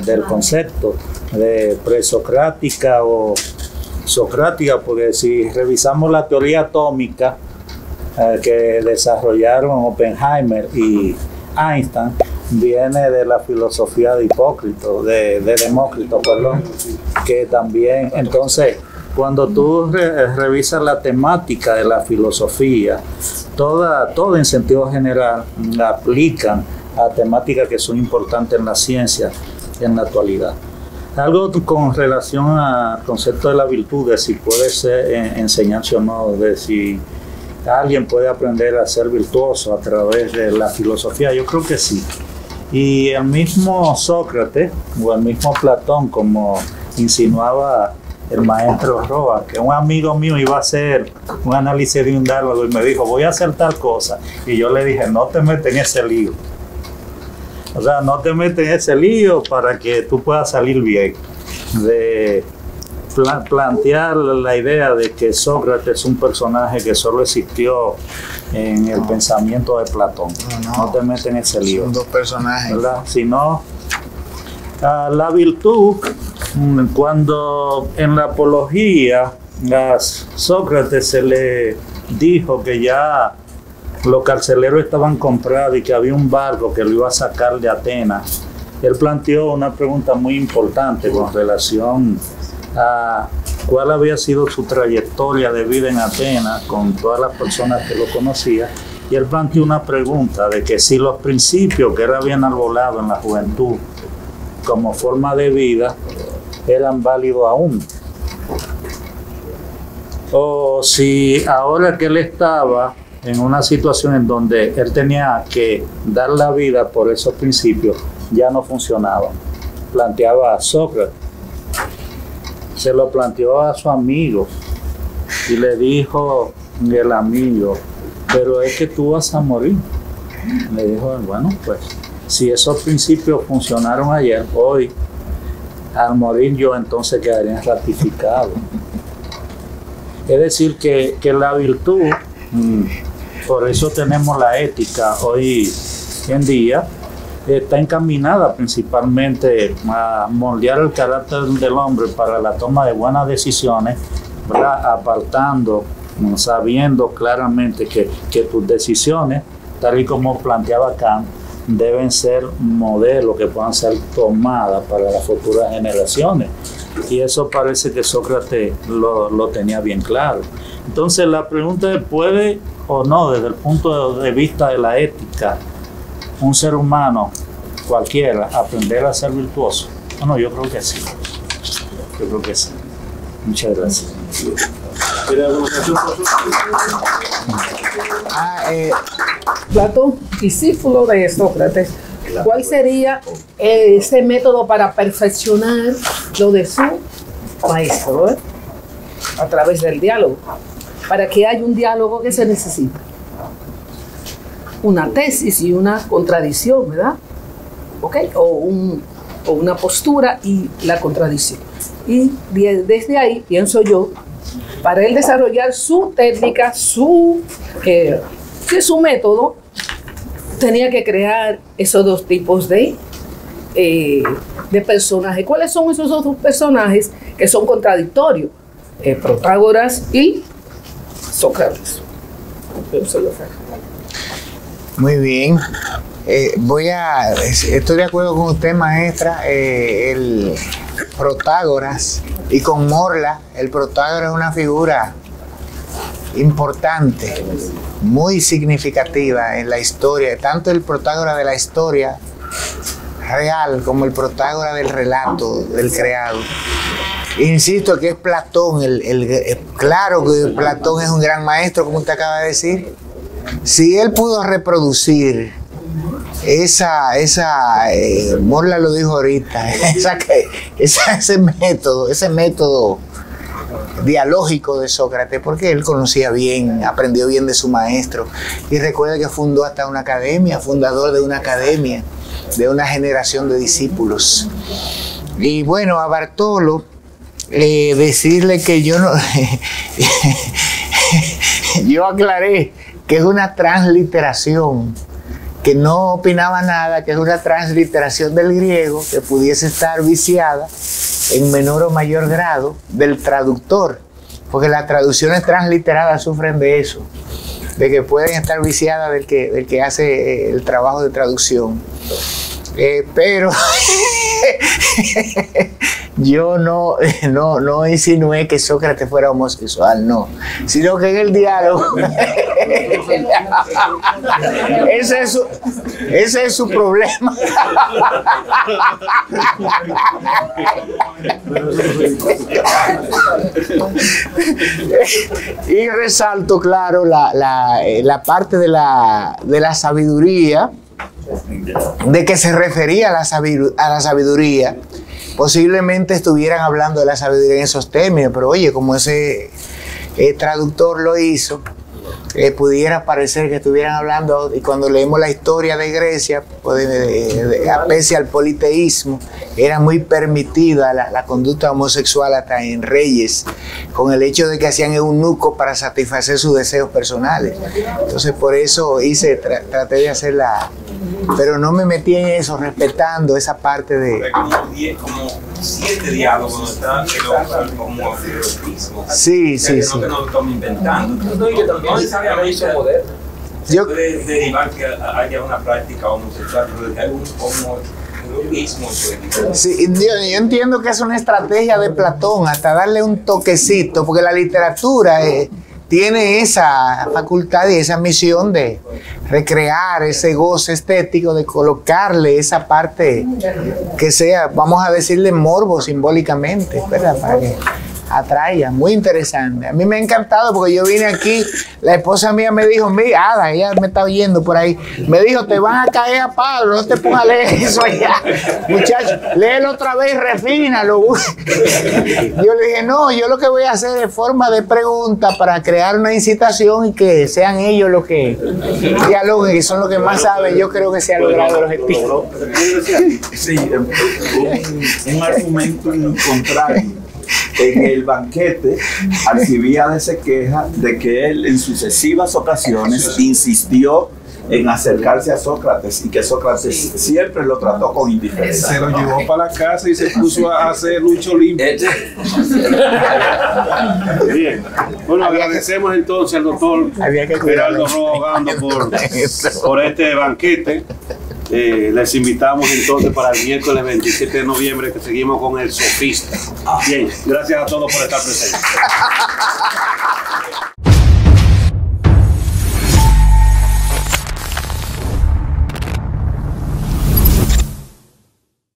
[SPEAKER 9] del concepto de presocrática o socrática, porque si revisamos la teoría atómica que desarrollaron Oppenheimer y Einstein, viene de la filosofía de Demócrito, que también, entonces, cuando tú revisas la temática de la filosofía, todo en sentido general la aplican a temáticas que son importantes en la ciencia en la actualidad. Algo con relación al concepto de la virtud, de si puede ser enseñarse o no, de si alguien puede aprender a ser virtuoso a través de la filosofía, yo creo que sí. Y el mismo Sócrates o el mismo Platón, como insinuaba el maestro Roa, que un amigo mío iba a hacer un análisis de un diálogo y me dijo, voy a hacer tal cosa, y yo le dije, no te metes en ese lío. O sea, no te metes en ese lío para que tú puedas salir bien. De plantear la idea de que Sócrates es un personaje que solo existió en el pensamiento de Platón. No te metes en ese lío.
[SPEAKER 2] Son dos personajes,
[SPEAKER 9] ¿verdad? Sino la virtud, cuando en la apología a Sócrates se le dijo que ya los carceleros estaban comprados y que había un barco que lo iba a sacar de Atenas, él planteó una pregunta muy importante con relación a cuál había sido su trayectoria de vida en Atenas con todas las personas que lo conocían, y él planteó una pregunta de que si los principios que él había enarbolado en la juventud como forma de vida eran válidos aún, o si ahora que él estaba en una situación en donde él tenía que dar la vida por esos principios, ya no funcionaban. Planteaba a Sócrates, se lo planteó a su amigo y le dijo el amigo, pero es que tú vas a morir. Le dijo, bueno, pues si esos principios funcionaron ayer, hoy al morir yo entonces quedaría ratificado. Es decir, que la virtud, por eso tenemos la ética hoy en día, está encaminada principalmente a moldear el carácter del hombre para la toma de buenas decisiones, ¿verdad?, apartando, sabiendo claramente que tus decisiones, tal y como planteaba Kant, deben ser modelos que puedan ser tomadas para las futuras generaciones. Y eso parece que Sócrates lo tenía bien claro. Entonces la pregunta es, ¿puede o no, desde el punto de vista de la ética, un ser humano cualquiera aprender a ser virtuoso? Bueno, yo creo que sí. Yo creo que sí. Muchas gracias.
[SPEAKER 10] Platón, discípulo de Sócrates, ¿cuál sería ese método para perfeccionar lo de su maestro, a través del diálogo? Para que haya un diálogo, que se necesita una tesis y una contradicción, ¿verdad? ¿Ok? O una postura y la contradicción. Y desde ahí, pienso yo, para él desarrollar su técnica, su método, tenía que crear esos dos tipos de personajes. ¿Cuáles son esos dos personajes que son contradictorios? Protágoras y Sócrates.
[SPEAKER 2] Muy bien. Estoy de acuerdo con usted, maestra. El Protágoras, y con Morla. El Protágoras es una figura importante, muy significativa en la historia, tanto el Protágoras de la historia real como el Protágoras del relato del creado. Insisto que es Platón, claro que Platón es un gran maestro, como usted acaba de decir. Si él pudo reproducir Morla lo dijo ahorita, ese método dialógico de Sócrates, porque él conocía bien, aprendió bien de su maestro, y recuerda que fundó hasta una academia, fundador de una academia, de una generación de discípulos. Y bueno, a Bartolo, decirle que yo no yo aclaré que es una transliteración, que no opinaba nada, que es una transliteración del griego que pudiese estar viciada en menor o mayor grado del traductor, porque las traducciones transliteradas sufren de eso, de que pueden estar viciadas del que hace el trabajo de traducción. Pero yo no insinué que Sócrates fuera homosexual, no, sino que en el diálogo ese es su problema. Y resalto, claro, la parte de la sabiduría, de que se refería a la sabiduría. Posiblemente estuvieran hablando de la sabiduría en esos términos, pero oye, como ese traductor lo hizo, pudiera parecer que estuvieran hablando, y cuando leemos la historia de Grecia, pese al politeísmo, era muy permitida la conducta homosexual hasta en reyes, con el hecho de que hacían eunucos para satisfacer sus deseos personales. Entonces por eso traté de hacerla, pero no me metí en eso, respetando esa parte de...
[SPEAKER 4] Como 7 diálogos, ¿no? Como erotismo.
[SPEAKER 2] Sí.
[SPEAKER 4] No lo estamos inventando. No necesariamente
[SPEAKER 2] yo
[SPEAKER 4] puede derivar que haya una práctica homosexual, pero que hay un homoerotismo.
[SPEAKER 2] Sí, yo entiendo que es una estrategia de Platón, hasta darle un toquecito, porque la literatura tiene esa facultad y esa misión de recrear ese goce estético, de colocarle esa parte que sea, vamos a decirle, morbo simbólicamente, ¿verdad? Para que atraiga. Muy interesante. A mí me ha encantado porque yo vine aquí, la esposa mía me dijo, mira, Ada, ella me está oyendo por ahí, me dijo, te van a caer a palo, no te pongas a leer eso allá. Muchacho, léelo otra vez y refínalo. Yo le dije, no, yo lo que voy a hacer es forma de pregunta para crear una incitación y que sean ellos los que dialoguen, que son los que más saben. Yo creo que se ha logrado el objetivo.
[SPEAKER 11] Sí, un argumento contrario. En el banquete, Alcibiades se queja de que él en sucesivas ocasiones insistió en acercarse a Sócrates y que Sócrates siempre lo trató con indiferencia.
[SPEAKER 7] Se lo llevó para la casa y se puso a hacer lucha olímpica.
[SPEAKER 1] Bien. Bueno, agradecemos entonces al doctor Geraldo Roa por este banquete. Les invitamos entonces para el miércoles 27 de noviembre, que seguimos con el sofista. Bien, gracias a todos por estar presentes.